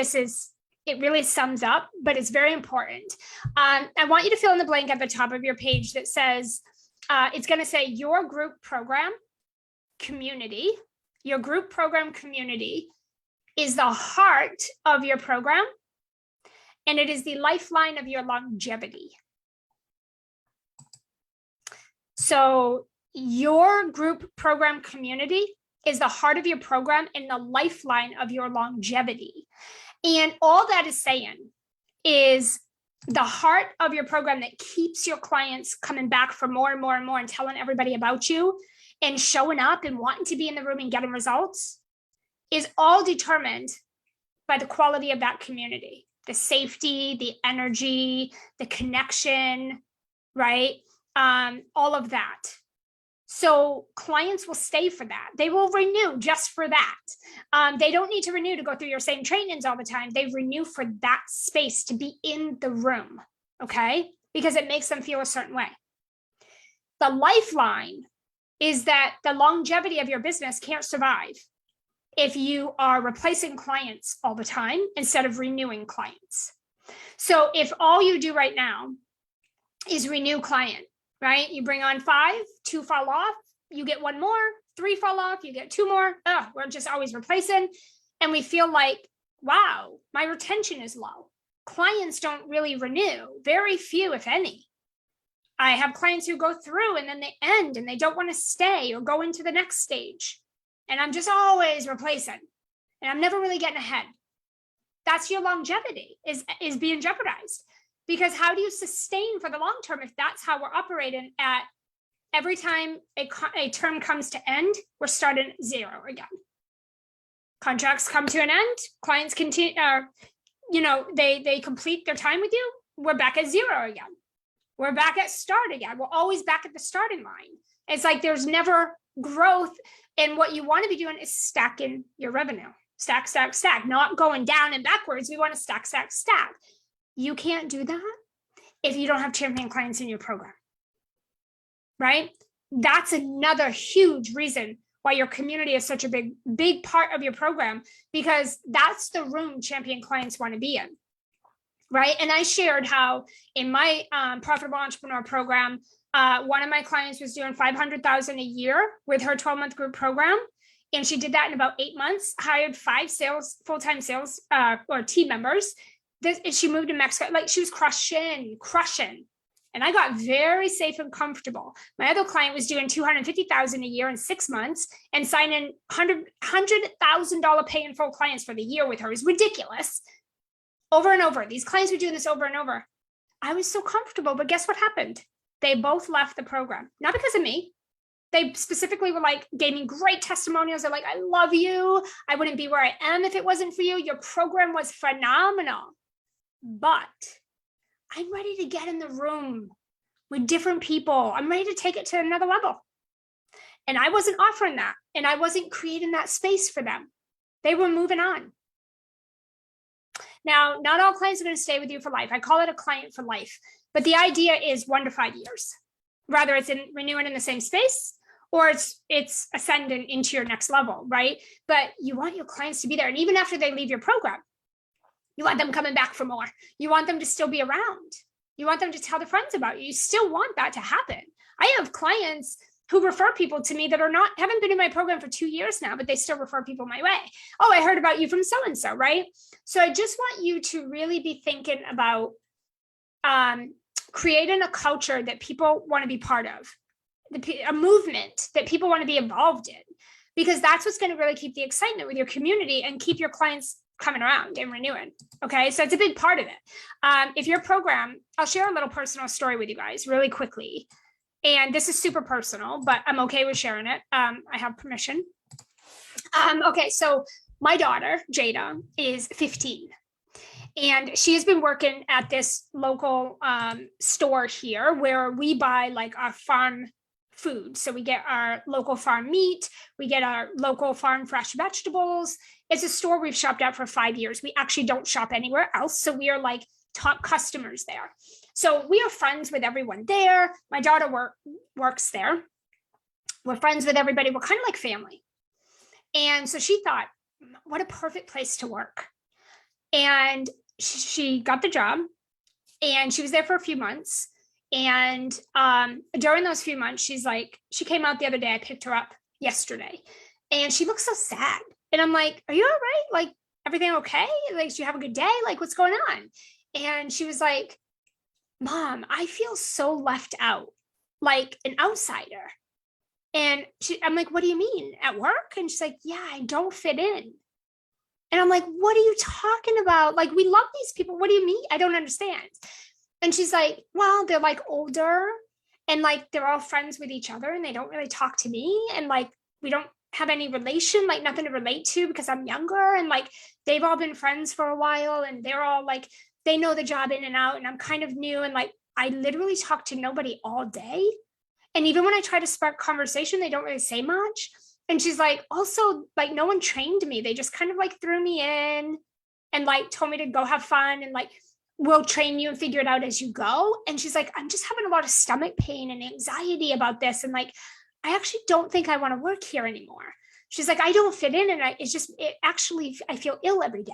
it really sums up, but it's very important. I want you to fill in the blank at the top of your page that says, it's going to say your group program community. Your group program community is the heart of your program, and it is the lifeline of your longevity. So your group program community is the heart of your program and the lifeline of your longevity. And all that is saying is the heart of your program that keeps your clients coming back for more and more and more and telling everybody about you and showing up and wanting to be in the room and getting results is all determined by the quality of that community, the safety, the energy, the connection, right? All of that. So clients will stay for that. They will renew just for that. They don't need to renew to go through your same trainings all the time. They renew for that space to be in the room, okay? Because it makes them feel a certain way. The lifeline is that the longevity of your business can't survive if you are replacing clients all the time instead of renewing clients. So if all you do right now is renew client, right? You bring on 5, 2 fall off, you get 1 more, 3 fall off, you get 2 more. We're just always replacing. And we feel like, wow, my retention is low. Clients don't really renew, very few, if any. I have clients who go through and then they end and they don't want to stay or go into the next stage. And I'm just always replacing and I'm never really getting ahead. That's your longevity is being jeopardized, because how do you sustain for the long term if that's how we're operating at every time a term comes to end, we're starting at 0 again. Contracts come to an end, clients continue, they complete their time with you, we're back at 0 again. We're back at start again. We're always back at the starting line. It's like there's never growth. And what you want to be doing is stacking your revenue. Stack, stack, stack, not going down and backwards. We want to stack, stack, stack. You can't do that if you don't have champion clients in your program, right? That's another huge reason why your community is such a big part of your program, because that's the room champion clients want to be in. Right. And I shared how in my Profitable Entrepreneur program, one of my clients was doing $500,000 a year with her 12-month group program. And she did that in about 8 months, hired 5 full-time sales or team members. She moved to Mexico, like she was crushing. And I got very safe and comfortable. My other client was doing $250,000 a year in 6 months and signing $100,000 pay in full clients for the year with her. It was ridiculous. Over and over. These clients were doing this over and over. I was so comfortable, but guess what happened? They both left the program, not because of me. They specifically were like, gave me great testimonials. They're like, I love you. I wouldn't be where I am if it wasn't for you. Your program was phenomenal, but I'm ready to get in the room with different people. I'm ready to take it to another level. And I wasn't offering that. And I wasn't creating that space for them. They were moving on. Now, not all clients are going to stay with you for life. I call it a client for life. But the idea is 1 to 5 years. Rather, it's renewing in the same space or it's ascending into your next level, right? But you want your clients to be there. And even after they leave your program, you want them coming back for more. You want them to still be around. You want them to tell their friends about you. You still want that to happen. I have clients who refer people to me that haven't been in my program for 2 years now, but they still refer people my way. Oh, I heard about you from so-and-so, right? So I just want you to really be thinking about creating a culture that people want to be part of, a movement that people want to be involved in, because that's what's going to really keep the excitement with your community and keep your clients coming around and renewing. Okay, so it's a big part of it. If your program, I'll share a little personal story with you guys really quickly. And this is super personal, but I'm okay with sharing it. I have permission. Okay, so my daughter, Jada, is 15. And she has been working at this local store here where we buy like our farm food. So we get our local farm meat, we get our local farm fresh vegetables. It's a store we've shopped at for 5 years. We actually don't shop anywhere else. So we are like top customers there. So we are friends with everyone there. My daughter works there. We're friends with everybody. We're kind of like family. And so she thought, what a perfect place to work. And she got the job and she was there for a few months. And during those few months, she came out the other day. I picked her up yesterday and she looks so sad. And I'm like, are you all right? Like, everything okay? Like, do you have a good day? Like, what's going on? And she was like, Mom, I feel so left out, like an outsider. And I'm like, what do you mean, at work? And she's like, yeah, I don't fit in. And I'm like, what are you talking about? Like, we love these people. What do you mean? I don't understand. And she's like, well, they're like older and like they're all friends with each other and they don't really talk to me. And like, we don't have any relation, like nothing to relate to because I'm younger. And like, they've all been friends for a while and they're all like, they know the job in and out. And I'm kind of new. And like, I literally talk to nobody all day. And even when I try to spark conversation, they don't really say much. And she's like, also, like, no one trained me. They just kind of like threw me in and like told me to go have fun and like, we'll train you and figure it out as you go. And she's like, I'm just having a lot of stomach pain and anxiety about this. And like, I actually don't think I want to work here anymore. She's like, I don't fit in. And I feel ill every day.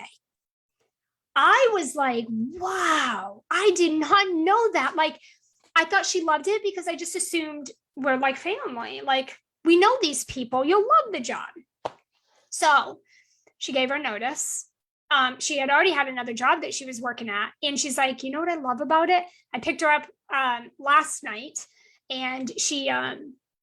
I was like, wow, I did not know that. Like, I thought she loved it because I just assumed we're like family. Like, we know these people, you'll love the job. So she gave her notice. She had already had another job that she was working at. And she's like, you know what I love about it? I picked her up last night and she had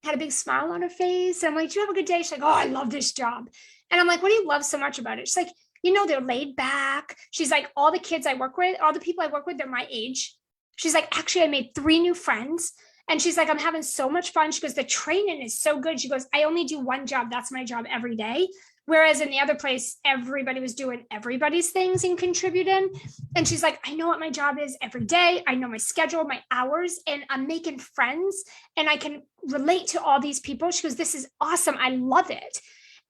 a big smile on her face. And I'm like, do you have a good day? She's like, oh, I love this job. And I'm like, what do you love so much about it? She's like, you know, they're laid back. She's like, all the kids I work with, all the people I work with, they're my age. She's like, actually, I made 3 new friends. And she's like, I'm having so much fun. She goes, the training is so good. She goes, I only do one job. That's my job every day. Whereas in the other place, everybody was doing everybody's things and contributing. And she's like, I know what my job is every day. I know my schedule, my hours, and I'm making friends and I can relate to all these people. She goes, this is awesome. I love it.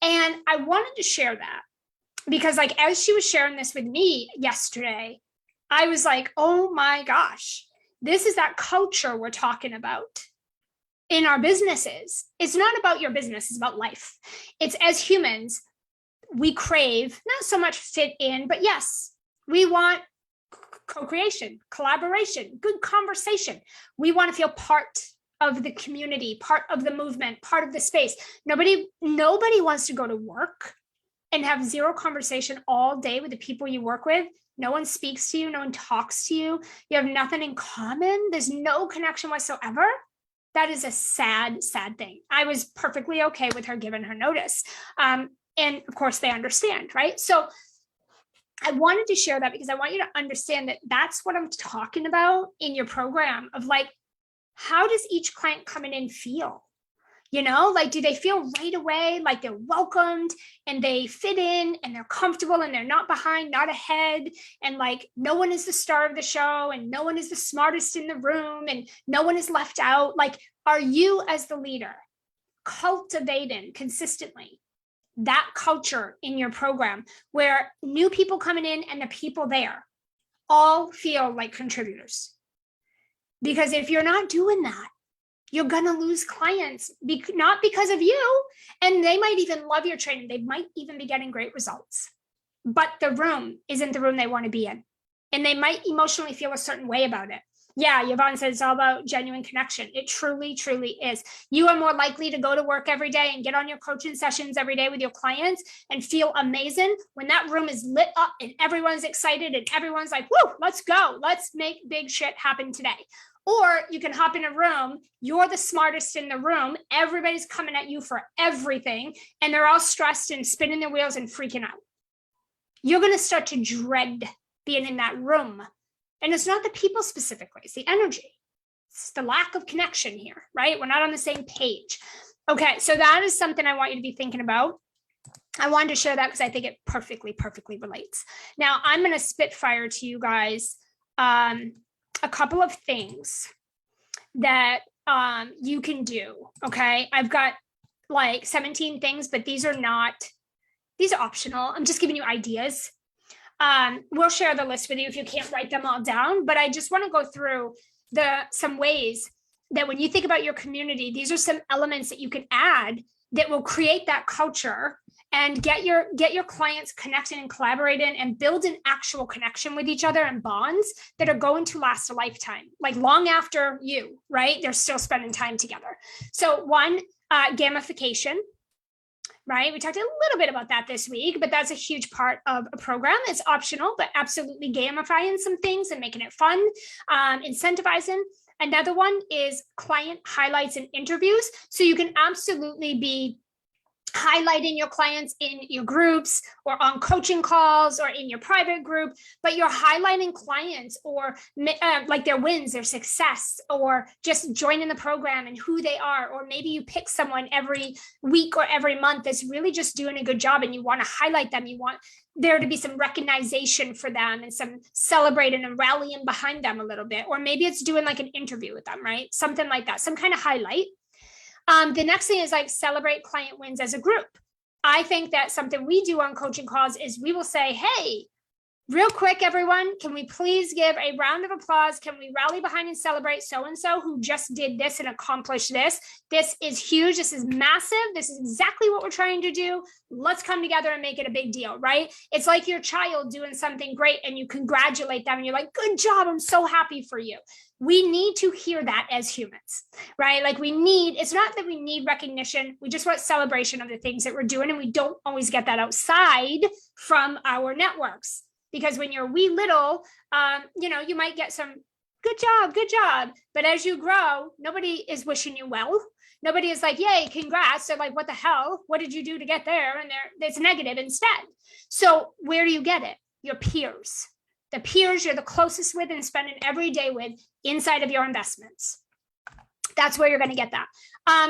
And I wanted to share that because like, as she was sharing this with me yesterday, I was like, oh my gosh, this is that culture we're talking about in our businesses. It's not about your business, it's about life. It's as humans, we crave not so much fit in, but yes, we want co-creation, collaboration, good conversation. We want to feel part of the community, part of the movement, part of the space. Nobody wants to go to work and have zero conversation all day with the people you work with. No one speaks to you, no one talks to you. You have nothing in common. There's no connection whatsoever. That is a sad, sad thing. I was perfectly okay with her giving her notice. And of course they understand, right? So I wanted to share that because I want you to understand that that's what I'm talking about in your program of like, how does each client coming in feel? You know, like, do they feel right away like they're welcomed and they fit in and they're comfortable and they're not behind, not ahead, and like no one is the star of the show and no one is the smartest in the room and no one is left out? Like, are you as the leader cultivating consistently that culture in your program where new people coming in and the people there all feel like contributors? Because if you're not doing that, you're going to lose clients, not because of you. And they might even love your training. They might even be getting great results. But the room isn't the room they want to be in. And they might emotionally feel a certain way about it. Yeah, Yvonne says it's all about genuine connection. It truly, truly is. You are more likely to go to work every day and get on your coaching sessions every day with your clients and feel amazing when that room is lit up and everyone's excited and everyone's like, whoo, let's go. Let's make big shit happen today. Or you can hop in a room, you're the smartest in the room, everybody's coming at you for everything, and they're all stressed and spinning their wheels and freaking out. you're going to start to dread being in that room. And it's not the people specifically, it's the energy. It's the lack of connection here, right? We're not on the same page. Okay, so that is something I want you to be thinking about. I wanted to share that because I think it perfectly relates. Now, I'm going to spitfire to you guys a couple of things that you can do, okay? I've got like 17 things, but these are optional. I'm just giving you ideas. We'll share the list with you if you can't write them all down, but I just want to go through some ways that when you think about your community, these are some elements that you can add that will create that culture and get your clients connecting and collaborating and build an actual connection with each other and bonds that are going to last a lifetime, like long after you, right? They're still spending time together. So one, gamification, right? We talked a little bit about that this week, but that's a huge part of a program. It's optional, but absolutely gamifying some things and making it fun, incentivizing. Another one is client highlights and interviews. So you can absolutely be highlighting your clients in your groups or on coaching calls or in your private group, but you're highlighting clients or like their wins, their success, or just joining the program and who they are. Or maybe you pick someone every week or every month that's really just doing a good job and you want to highlight them. You want there to be some recognition for them and some celebrating and rallying behind them a little bit. Or maybe it's doing like an interview with them, right? Something like that, some kind of highlight. The next thing is like celebrate client wins as a group. I think that something we do on coaching calls is we will say, hey, real quick, everyone, can we please give a round of applause? Can we rally behind and celebrate so-and-so who just did this and accomplished this? This is huge. This is massive. This is exactly what we're trying to do. Let's come together and make it a big deal, right? It's like your child doing something great and you congratulate them and you're like, good job. I'm so happy for you. We need to hear that as humans, right? Like it's not that we need recognition. We just want celebration of the things that we're doing. And we don't always get that outside from our networks. Because when you're wee little, you might get some good job. But as you grow, nobody is wishing you well. Nobody is like, yay, congrats. They're like, what the hell? What did you do to get there? And it's negative instead. So where do you get it? Your peers. The peers you're the closest with and spending every day with inside of your investments. That's where you're going to get that.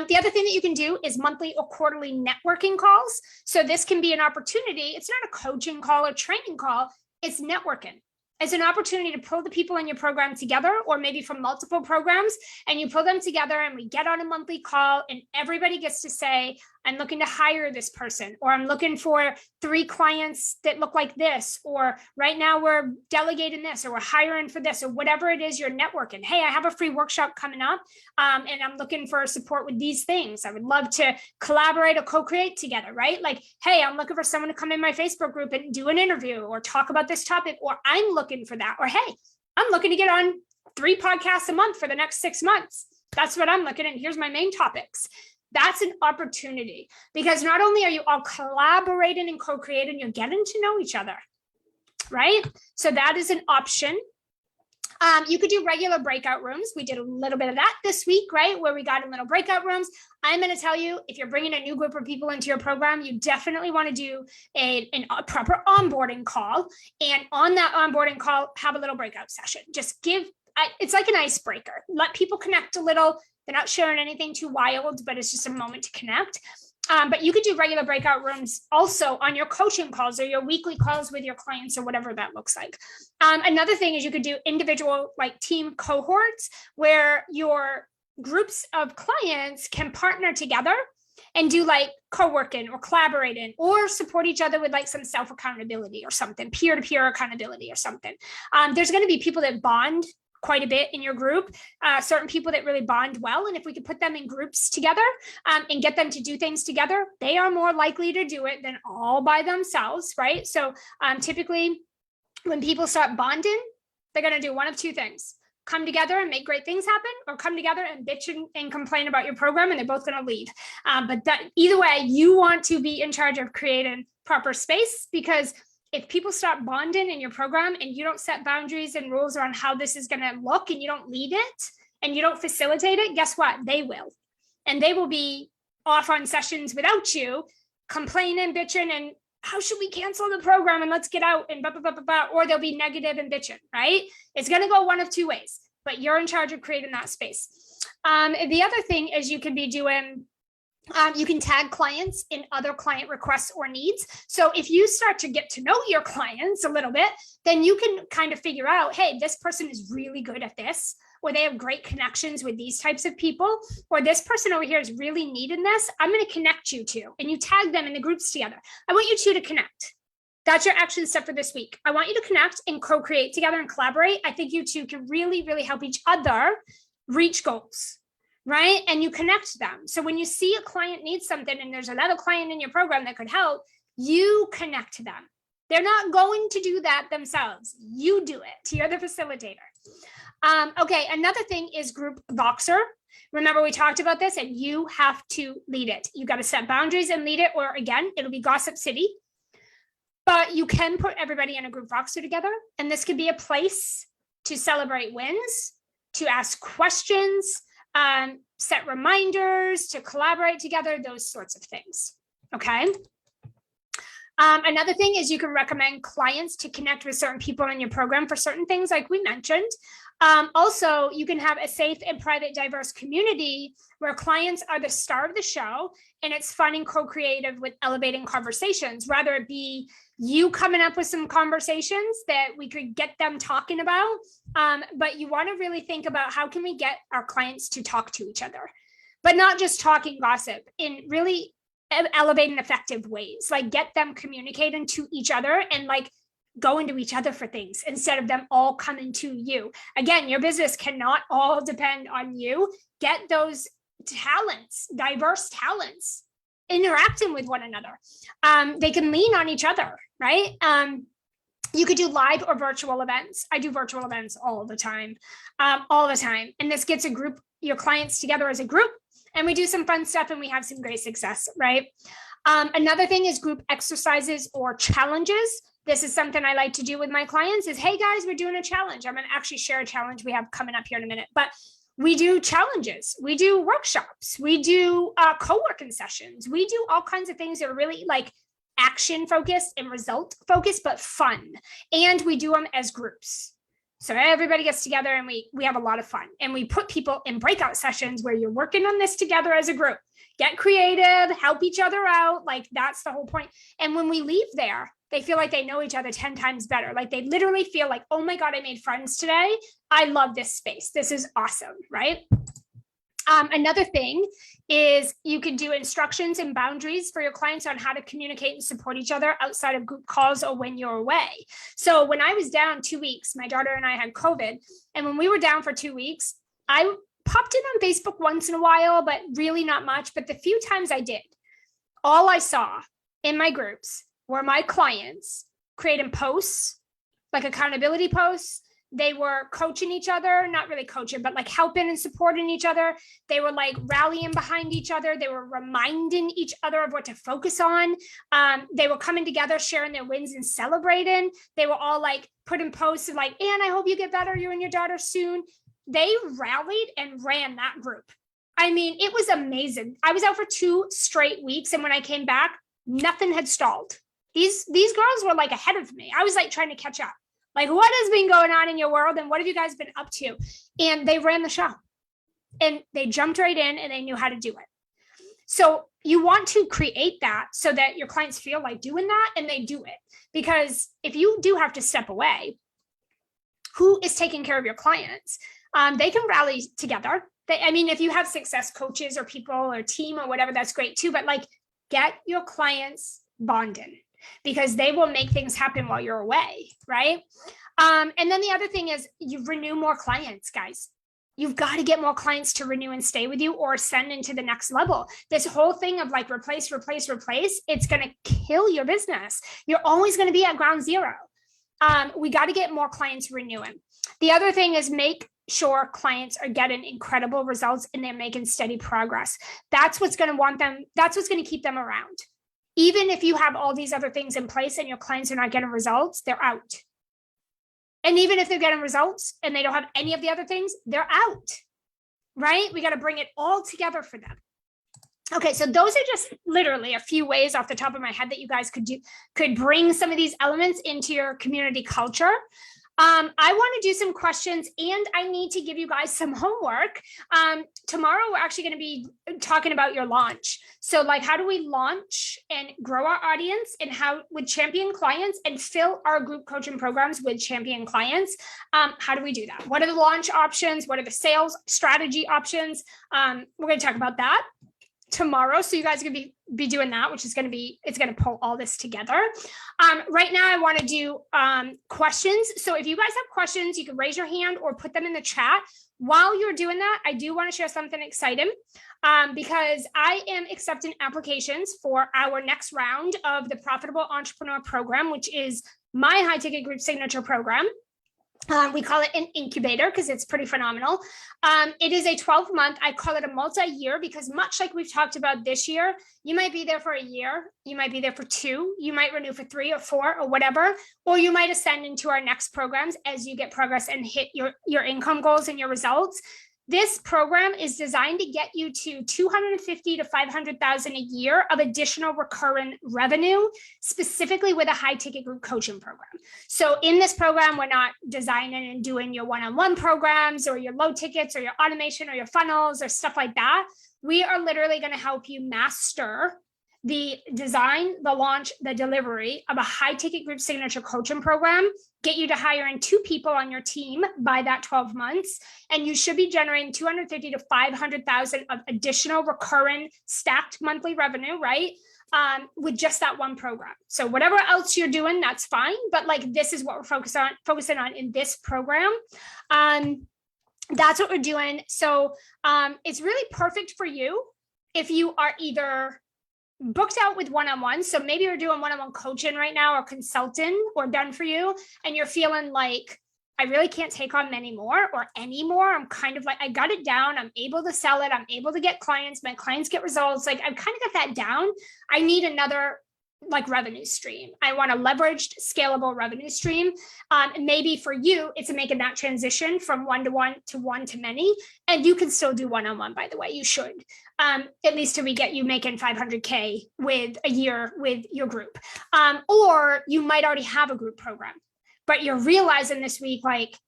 The other thing that you can do is monthly or quarterly networking calls. So this can be an opportunity. It's not a coaching call or training call. It's networking. It's an opportunity to pull the people in your program together, or maybe from multiple programs, and you pull them together and we get on a monthly call and everybody gets to say, I'm looking to hire this person, or I'm looking for 3 clients that look like this, or right now we're delegating this, or we're hiring for this, or whatever it is you're networking. Hey, I have a free workshop coming up and I'm looking for support with these things. I would love to collaborate or co-create together, right? Like, hey, I'm looking for someone to come in my Facebook group and do an interview or talk about this topic, or I'm looking for that, or hey, I'm looking to get on 3 podcasts a month for the next 6 months. That's what I'm looking at. Here's my main topics. That's an opportunity, because not only are you all collaborating and co-creating, you're getting to know each other, right? So that is an option. You could do regular breakout rooms. We did a little bit of that this week, right? Where we got in little breakout rooms. I'm going to tell you, if you're bringing a new group of people into your program, you definitely want to do a proper onboarding call. And on that onboarding call, have a little breakout session. Just it's like an icebreaker. Let people connect a little. They're not sharing anything too wild, but it's just a moment to connect. But you could do regular breakout rooms also on your coaching calls or your weekly calls with your clients or whatever that looks like. Another thing is you could do individual like team cohorts where your groups of clients can partner together and do like co-working or collaborating or support each other with like some self-accountability or something, peer-to-peer accountability or something. There's going to be people that bond quite a bit in your group, certain people that really bond well. And if we could put them in groups together and get them to do things together, they are more likely to do it than all by themselves, right? So typically when people start bonding, they're going to do one of 2 things: come together and make great things happen, or come together and bitch and complain about your program, and they're both going to leave. But either way, you want to be in charge of creating proper space, because if people start bonding in your program and you don't set boundaries and rules around how this is going to look, and you don't lead it and you don't facilitate it, guess what? They will. And they will be off on sessions without you, complaining, bitching, and how should we cancel the program and let's get out and blah, blah, blah, blah, blah, or they'll be negative and bitching, right? It's going to go one of two ways, but you're in charge of creating that space. The other thing is you can be doing, you can tag clients in other client requests or needs. So if you start to get to know your clients a little bit, then you can kind of figure out, hey, this person is really good at this, or they have great connections with these types of people, or this person over here is really needing this. I'm going to connect you to, and you tag them in the groups together. I want you two to connect. That's your action step for this week. I want you to connect and co-create together and collaborate. I think you two can really, really help each other reach goals, right? And you connect them. So when you see a client needs something and there's another client in your program that could help, you connect them. They're not going to do that themselves. You do it. You're the facilitator. Okay, another thing is group Voxer. Remember, we talked about this, and you have to lead it. You got to set boundaries and lead it, or again, it'll be Gossip City. But you can put everybody in a group Voxer together, and this could be a place to celebrate wins, to ask questions, set reminders, to collaborate together, those sorts of things. Okay. Another thing is you can recommend clients to connect with certain people in your program for certain things, like we mentioned. Also, you can have a safe and private, diverse community where clients are the star of the show, and it's fun and co-creative with elevating conversations, rather it be you coming up with some conversations that we could get them talking about. But you want to really think about how can we get our clients to talk to each other, but not just talking gossip, in really elevating effective ways, like get them communicating to each other and like going to each other for things instead of them all coming to you. Again, your business cannot all depend on you. Get those talents, diverse talents, interacting with one another. They can lean on each other, right? You could do live or virtual events. I do virtual events all the time. And this gets your clients together as a group, and we do some fun stuff and we have some great success, right? Another thing is group exercises or challenges. This is something I like to do with my clients is, hey guys, we're doing a challenge. I'm going to actually share a challenge we have coming up here in a minute, but we do challenges, we do workshops, we do co-working sessions, we do all kinds of things that are really like action focused and result focused, but fun. And we do them as groups. So everybody gets together and we have a lot of fun, and we put people in breakout sessions where you're working on this together as a group. Get creative, help each other out. Like that's the whole point. And when we leave there, they feel like they know each other 10 times better. Like they literally feel like, oh my God, I made friends today. I love this space. This is awesome, right? Another thing is you can do instructions and boundaries for your clients on how to communicate and support each other outside of group calls or when you're away. So when I was down 2 weeks, my daughter and I had COVID. And when we were down for 2 weeks, I popped in on Facebook once in a while, but really not much. But the few times I did, all I saw in my groups were my clients creating posts, like accountability posts. They were coaching each other, not really coaching, but like helping and supporting each other. They were like rallying behind each other. They were reminding each other of what to focus on. They were coming together, sharing their wins and celebrating. They were all like putting posts of like, Anne, I hope you get better, you and your daughter soon. They rallied and ran that group. I mean, it was amazing. I was out for 2 straight weeks. And when I came back, nothing had stalled. These girls were like ahead of me. I was like trying to catch up. Like, what has been going on in your world and what have you guys been up to? And they ran the show and they jumped right in and they knew how to do it. So you want to create that so that your clients feel like doing that and they do it. Because if you do have to step away, who is taking care of your clients? They can rally together. If you have success coaches or people or team or whatever, that's great too. But like, get your clients bonding, because they will make things happen while you're away, right? And then the other thing is you renew more clients, guys. You've got to get more clients to renew and stay with you or send into the next level. This whole thing of like replace, it's going to kill your business. You're always going to be at ground zero. We got to get more clients renewing. The other thing is make sure clients are getting incredible results and they're making steady progress. That's what's going to keep them around. Even if you have all these other things in place and your clients are not getting results, they're out. And even if they're getting results and they don't have any of the other things, they're out, right? We got to bring it all together for them. Okay, so those are just literally a few ways off the top of my head that you guys could bring some of these elements into your community culture. I want to do some questions, and I need to give you guys some homework. Tomorrow, we're actually going to be talking about your launch. So like, how do we launch and grow our audience, and how with champion clients and fill our group coaching programs with champion clients? How do we do that? What are the launch options? What are the sales strategy options? We're going to talk about that tomorrow. So you guys are going to be doing that, which is going to be, it's going to pull all this together. Right now I want to do questions. So if you guys have questions, you can raise your hand or put them in the chat. While you're doing that, I do want to share something exciting because I am accepting applications for our next round of the Profitable Entrepreneur Program, which is my high ticket group signature program. We call it an incubator because it's pretty phenomenal. It is a 12-month, I call it a multi-year, because much like we've talked about this year, you might be there for a year, you might be there for 2, you might renew for 3 or 4 or whatever, or you might ascend into our next programs as you get progress and hit your income goals and your results. This program is designed to get you to 250 to 500,000 a year of additional recurring revenue, specifically with a high ticket group coaching program. So in this program, we're not designing and doing your one-on-one programs or your low tickets or your automation or your funnels or stuff like that. We are literally going to help you master the design, the launch, the delivery of a high ticket group signature coaching program, get you to hiring 2 people on your team by that 12 months. And you should be generating 250 to 500,000 of additional recurring stacked monthly revenue, right? With just that one program. So whatever else you're doing, that's fine. But like, this is what we're focusing on in this program. That's what we're doing. So it's really perfect for you if you are either booked out with one-on-one. So maybe you're doing one-on-one coaching right now or consulting or done for you, and you're feeling like, I really can't take on many more or any more. I'm kind of like, I got it down. I'm able to sell it. I'm able to get clients. My clients get results. Like, I've kind of got that down. I need another like revenue stream. I want a leveraged, scalable revenue stream. And maybe for you, it's making that transition from one-to-one to one-to-many. And you can still do one-on-one, by the way, you should. At least till we get you making 500K with a year with your group. Or you might already have a group program, but you're realizing this week, like,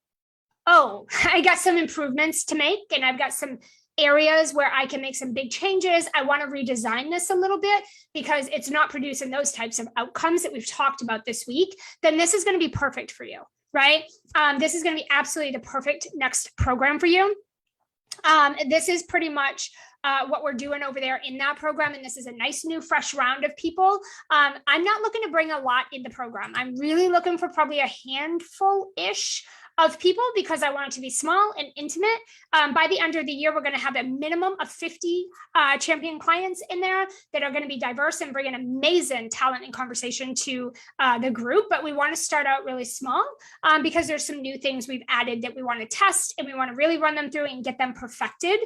oh, I got some improvements to make, and I've got some areas where I can make some big changes. I want to redesign this a little bit because it's not producing those types of outcomes that we've talked about this week. Then this is going to be perfect for you, right? This is going to be absolutely the perfect next program for you. This is pretty much what we're doing over there in that program. And this is a nice new fresh round of people. I'm not looking to bring a lot in the program. I'm really looking for probably a handful-ish of people because I want it to be small and intimate. By the end of the year, we're going to have a minimum of 50 champion clients in there that are going to be diverse and bring an amazing talent and conversation to the group. But we want to start out really small because there's some new things we've added that we want to test, and we want to really run them through and get them perfected.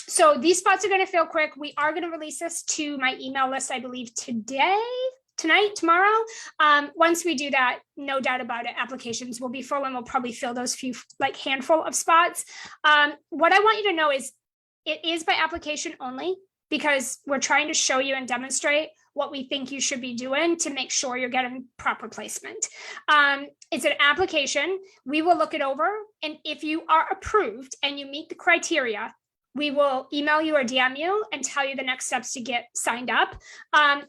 So these spots are going to fill quick. We are going to release this to my email list, I believe tonight, tomorrow. Once we do that, no doubt about it, applications will be full, and we'll probably fill those few, like, handful of spots. What I want you to know is it is by application only, because we're trying to show you and demonstrate what we think you should be doing to make sure you're getting proper placement. It's an application. We will look it over, and if you are approved and you meet the criteria, we will email you or DM you and tell you the next steps to get signed up.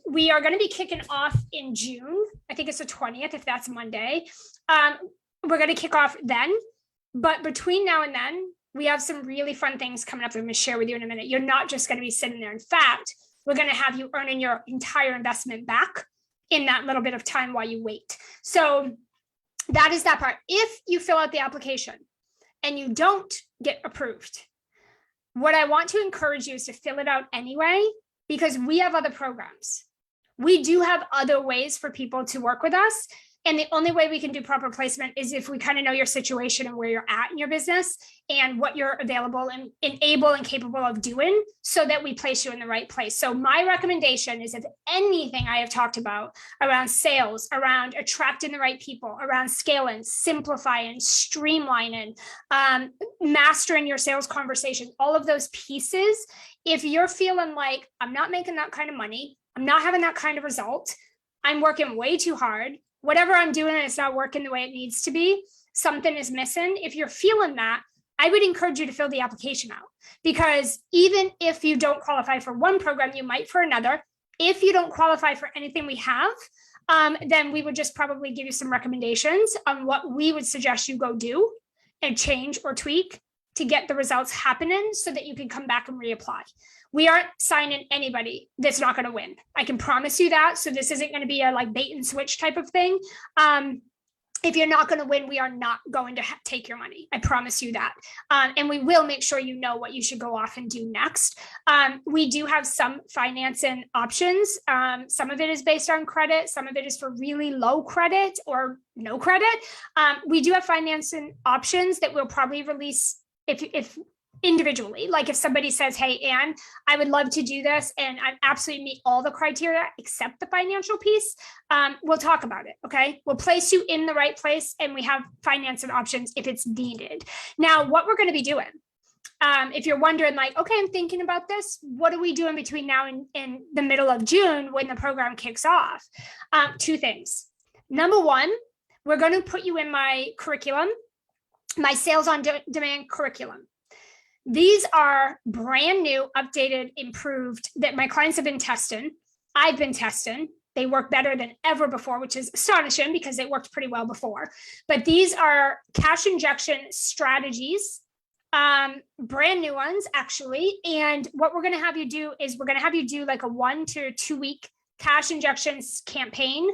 We are going to be kicking off in June. I think it's the 20th, if that's Monday. We're going to kick off then. But between now and then, we have some really fun things coming up that I'm going to share with you in a minute. You're not just going to be sitting there. In fact, we're going to have you earning your entire investment back in that little bit of time while you wait. So that is that part. If you fill out the application and you don't get approved, what I want to encourage you is to fill it out anyway, because we have other programs. We do have other ways for people to work with us. And the only way we can do proper placement is if we kind of know your situation and where you're at in your business and what you're available and able and capable of doing so that we place you in the right place. So my recommendation is if anything I have talked about around sales, around attracting the right people, around scaling, simplifying, streamlining, mastering your sales conversation, all of those pieces, if you're feeling like I'm not making that kind of money, I'm not having that kind of result, I'm working way too hard, whatever I'm doing, it's not working the way it needs to be, something is missing. If you're feeling that, I would encourage you to fill the application out, because even if you don't qualify for one program, you might for another. If you don't qualify for anything we have, then we would just probably give you some recommendations on what we would suggest you go do and change or tweak to get the results happening so that you can come back and reapply. We aren't signing anybody that's not going to win. I can promise you that. So this isn't going to be a like bait and switch type of thing. If you're not going to win, we are not going to take your money. I promise you that. And we will make sure you know what you should go off and do next. We do have some financing options. Some of it is based on credit. Some of it is for really low credit or no credit. We do have financing options that we'll probably release if individually, like if somebody says, hey, Anne, I would love to do this and I absolutely meet all the criteria except the financial piece, we'll talk about it, okay? We'll place you in the right place and we have financing options if it's needed. Now, what we're going to be doing, if you're wondering like, okay, I'm thinking about this, what are we doing between now and the middle of June when the program kicks off? Two things. Number one, we're going to put you in my curriculum, my Sales on Demand curriculum. These are brand new, updated, improved that my clients have been testing. I've been testing. They work better than ever before, which is astonishing because they worked pretty well before. But these are cash injection strategies, brand new ones, actually. And what we're going to have you do is we're going to have you do like a 1 to 2 week cash injections campaign.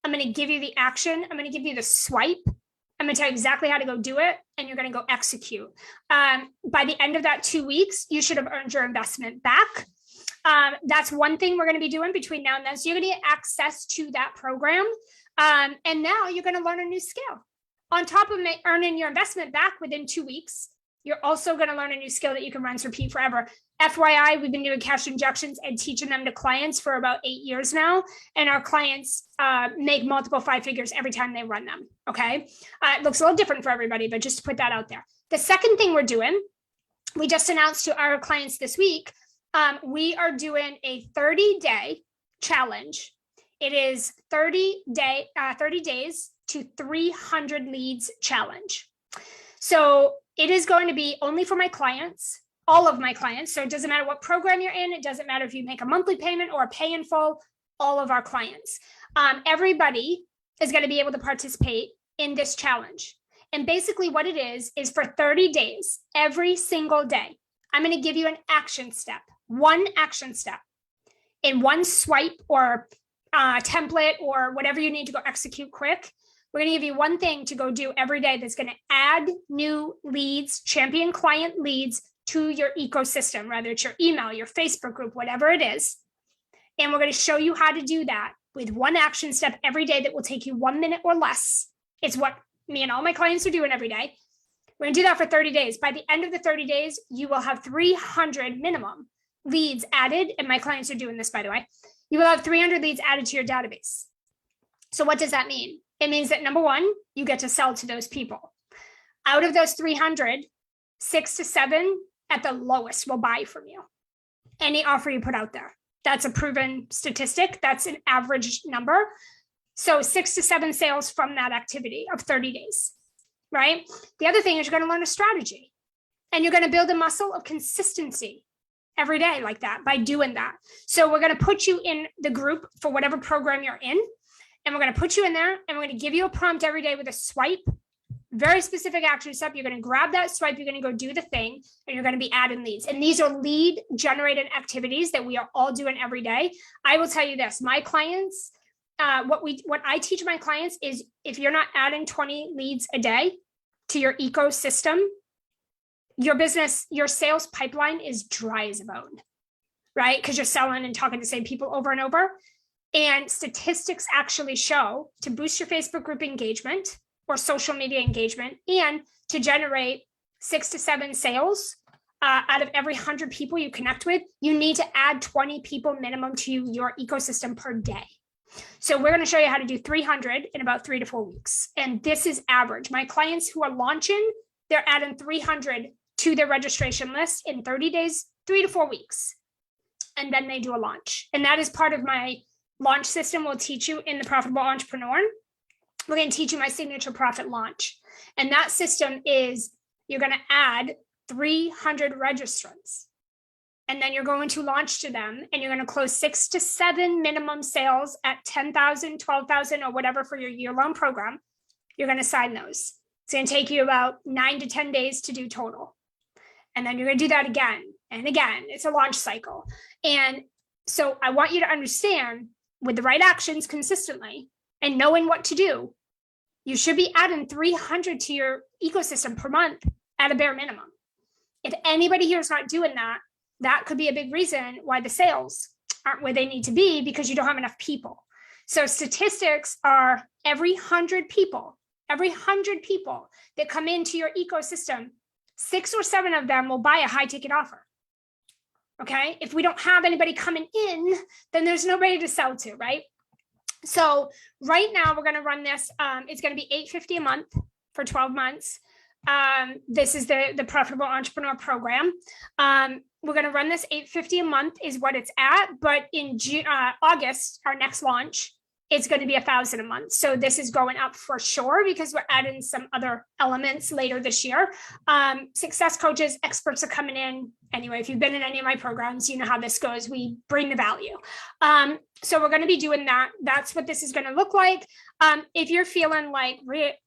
I'm going to give you the action. I'm going to give you the swipe. I'm going to tell you exactly how to go do it, and you're going to go execute. By the end of that 2 weeks, you should have earned your investment back. That's one thing we're going to be doing between now and then. So you're going to get access to that program. And now you're going to learn a new skill. On top of earning your investment back within 2 weeks, you're also going to learn a new skill that you can rinse, repeat forever. FYI, we've been doing cash injections and teaching them to clients for about 8 years now. And our clients make multiple 5 figures every time they run them. Okay. It looks a little different for everybody, but just to put that out there. The second thing we're doing, we just announced to our clients this week, we are doing a 30-day challenge. It is 30 days to 300 leads challenge. So it is going to be only for my clients, all of my clients. So it doesn't matter what program you're in. It doesn't matter if you make a monthly payment or a pay in full, all of our clients. Everybody is going to be able to participate in this challenge. And basically what it is for 30 days, every single day, I'm going to give you an action step, one action step in one swipe or template or whatever you need to go execute quick. We're going to give you one thing to go do every day that's going to add new leads, champion client leads to your ecosystem, whether it's your email, your Facebook group, whatever it is. And we're going to show you how to do that with one action step every day that will take you 1 minute or less. It's what me and all my clients are doing every day. We're going to do that for 30 days. By the end of the 30 days, you will have 300 minimum leads added. And my clients are doing this, by the way. You will have 300 leads added to your database. So what does that mean? It means that number one, you get to sell to those people. Out of those 300, 6 to 7 at the lowest will buy from you. Any offer you put out there. That's a proven statistic. That's an average number. So 6 to 7 sales from that activity of 30 days, right? The other thing is you're going to learn a strategy and you're going to build a muscle of consistency every day like that by doing that. So we're going to put you in the group for whatever program you're in. And we're going to put you in there and we're going to give you a prompt every day with a swipe, very specific action step. You're going to grab that swipe, you're going to go do the thing, and you're going to be adding leads. And these are lead generated activities that we are all doing every day. I will tell you this, my clients, what I teach my clients is if you're not adding 20 leads a day to your ecosystem, your business, your sales pipeline is dry as a bone, right? Because you're selling and talking to the same people over and over. And statistics actually show to boost your Facebook group engagement or social media engagement and to generate 6 to 7 sales out of every 100 people you connect with, you need to add 20 people minimum to your ecosystem per day. So we're going to show you how to do 300 in about 3 to 4 weeks. And this is average. My clients who are launching, they're adding 300 to their registration list in 30 days, 3 to 4 weeks. And then they do a launch. And that is part of my launch system we'll teach you in the Profitable Entrepreneur. We're going to teach you my signature profit launch. And that system is you're going to add 300 registrants. And then you're going to launch to them and you're going to close 6 to 7 minimum sales at 10,000, 12,000 or whatever for your year-long program. You're going to sign those. It's going to take you about 9 to 10 days to do total. And then you're going to do that again and again. It's a launch cycle. And so I want you to understand with the right actions consistently and knowing what to do, you should be adding 300 to your ecosystem per month at a bare minimum. If anybody here is not doing that, that could be a big reason why the sales aren't where they need to be because you don't have enough people. So statistics are every 100 people that come into your ecosystem, 6 or 7 of them will buy a high ticket offer. Okay. If we don't have anybody coming in, then there's nobody to sell to, right? So right now we're going to run this. It's going to be $850 a month for 12 months. This is the Profitable Entrepreneur Program. We're going to run this $850 a month is what it's at, but in August, our next launch, it's going to be $1,000 a month. So this is going up for sure because we're adding some other elements later this year. Success coaches, experts are coming in. Anyway, if you've been in any of my programs, you know how this goes. We bring the value. So we're going to be doing that. That's what this is going to look like. If you're feeling like,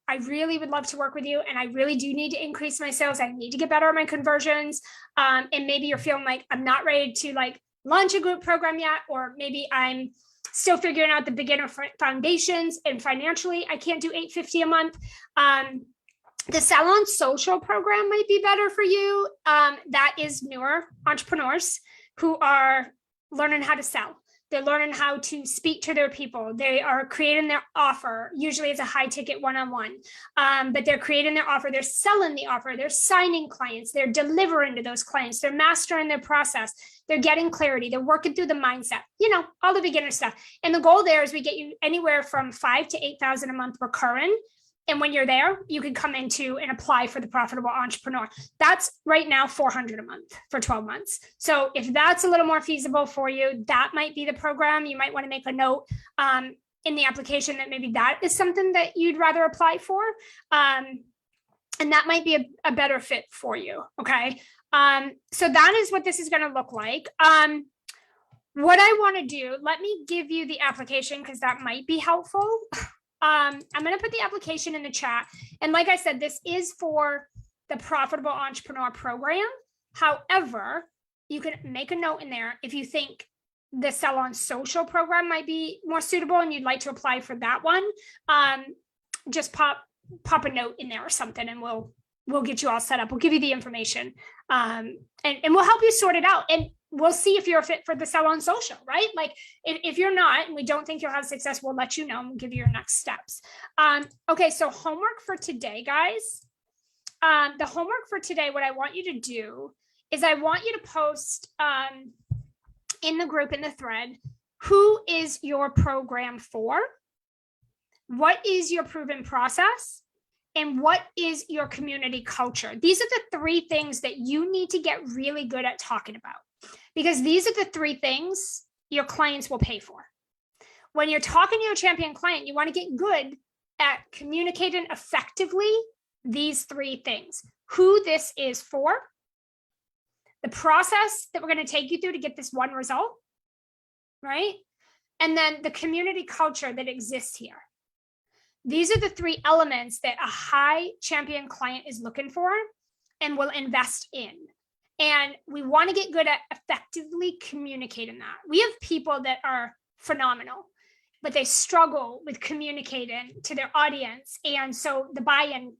I really would love to work with you and I really do need to increase my sales, I need to get better at my conversions. And maybe you're feeling like I'm not ready to like launch a group program yet, or maybe I'm still figuring out the beginner foundations and financially, I can't do $850 a month. The Salon Social program might be better for you. That is newer entrepreneurs who are learning how to sell. They're learning how to speak to their people. They are creating their offer. Usually it's a high ticket one-on-one, but they're creating their offer. They're selling the offer. They're signing clients. They're delivering to those clients. They're mastering their process. They're getting clarity. They're working through the mindset, all the beginner stuff. And the goal there is we get you anywhere from 5,000 to 8,000 a month recurring. And when you're there, you can come into and apply for the Profitable Entrepreneur. That's right now $400 a month for 12 months. So if that's a little more feasible for you, that might be the program. You might want to make a note in the application that maybe that is something that you'd rather apply for. And that might be a better fit for you. Okay. So that is what this is going to look like. What I want to do, let me give you the application because that might be helpful. I'm going to put the application in the chat. And like I said, this is for the Profitable Entrepreneur Program. However, you can make a note in there if you think the Salon Social program might be more suitable and you'd like to apply for that one. Just pop a note in there or something and we'll get you all set up. We'll give you the information and we'll help you sort it out. And we'll see if you're a fit for the Salon Social, right? Like if you're not, and we don't think you'll have success, we'll let you know and we'll give you your next steps. Okay, so homework for today, guys. The homework for today, what I want you to do is I want you to post in the group, in the thread, who is your program for? What is your proven process? And what is your community culture? These are the 3 things that you need to get really good at talking about. Because these are the 3 things your clients will pay for. When you're talking to your champion client, you want to get good at communicating effectively these 3 things. Who this is for, the process that we're going to take you through to get this one result, right? And then the community culture that exists here. These are the 3 elements that a high champion client is looking for and will invest in. And we want to get good at effectively communicating that. We have people that are phenomenal, but they struggle with communicating to their audience. And so the buy-in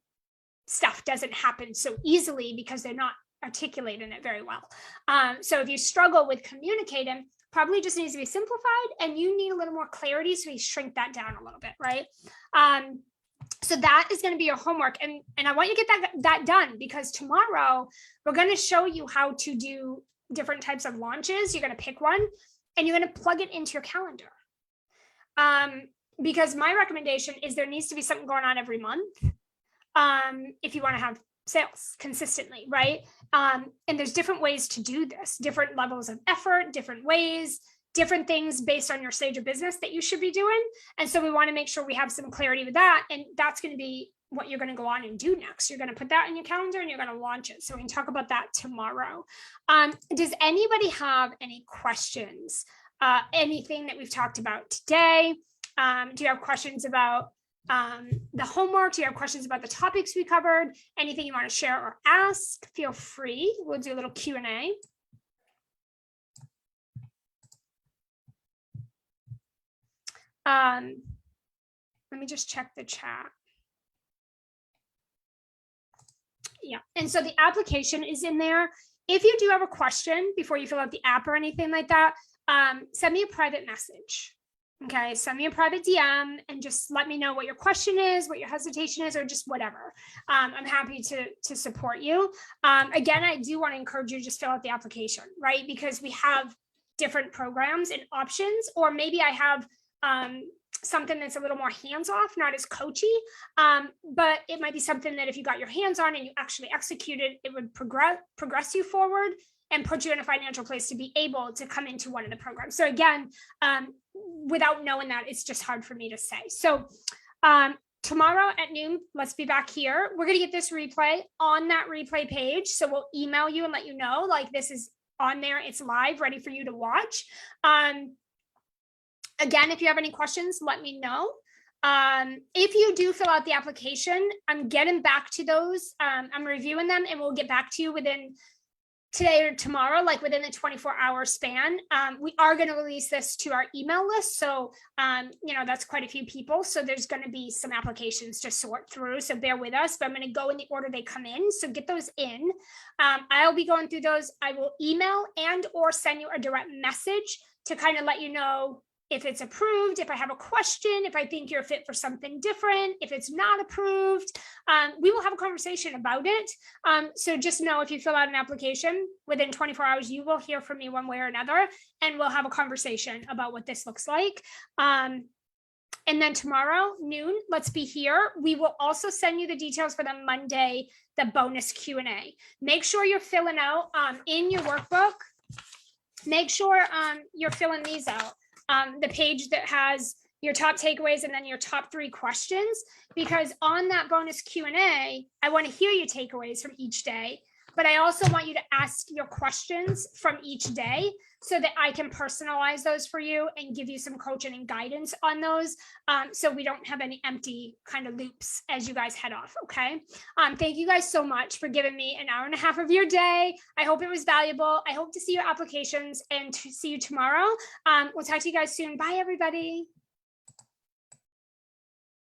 stuff doesn't happen so easily because they're not articulating it very well. So if you struggle with communicating, probably just needs to be simplified, and you need a little more clarity, so we shrink that down a little bit, right? So that is going to be your homework, and I want you to get that done, because tomorrow we're going to show you how to do different types of launches. You're going to pick one and you're going to plug it into your calendar. Because my recommendation is there needs to be something going on every month if you want to have sales consistently, right? And there's different ways to do this, different levels of effort, different ways, different things based on your stage of business that you should be doing. And so we want to make sure we have some clarity with that. And that's going to be what you're going to go on and do next. You're going to put that in your calendar and you're going to launch it. So we can talk about that tomorrow. Does anybody have any questions? Anything that we've talked about today? Do you have questions about the homework? Do you have questions about the topics we covered? Anything you want to share or ask? Feel free. We'll do a little Q&A. Let me just check the chat. Yeah, and so the application is in there. If you do have a question before you fill out the app or anything like that, send me a private message. Okay, send me a private DM and just let me know what your question is, what your hesitation is, or just whatever. I'm happy to support you. Again, I do want to encourage you to just fill out the application, right? Because we have different programs and options, or maybe I have something that's a little more hands-off, not as coachy, but it might be something that if you got your hands on and you actually executed, it would progress you forward and put you in a financial place to be able to come into one of the programs. So again, without knowing that, it's just hard for me to say. So tomorrow at noon, let's be back here. We're going to get this replay on that replay page. So we'll email you and let you know, like, this is on there. It's live, ready for you to watch. Again, if you have any questions, let me know. If you do fill out the application, I'm getting back to those. I'm reviewing them and we'll get back to you within today or tomorrow, like within the 24-hour span. We are going to release this to our email list. So, that's quite a few people. So there's going to be some applications to sort through. So bear with us, but I'm going to go in the order they come in. So get those in. I'll be going through those. I will email and or send you a direct message to kind of let you know if it's approved, if I have a question, if I think you're fit for something different, if it's not approved. We will have a conversation about it. So just know, if you fill out an application within 24 hours, you will hear from me one way or another, and we'll have a conversation about what this looks like. And then tomorrow noon, let's be here. We will also send you the details for the Monday, the bonus Q&A. Make sure you're filling out in your workbook. Make sure you're filling these out. The page that has your top takeaways and then your top 3 questions, because on that bonus Q&A, I want to hear your takeaways from each day, but I also want you to ask your questions from each day so that I can personalize those for you and give you some coaching and guidance on those, so we don't have any empty kind of loops as you guys head off, okay? Thank you guys so much for giving me an hour and a half of your day. I hope it was valuable. I hope to see your applications and to see you tomorrow. We'll talk to you guys soon. Bye, everybody.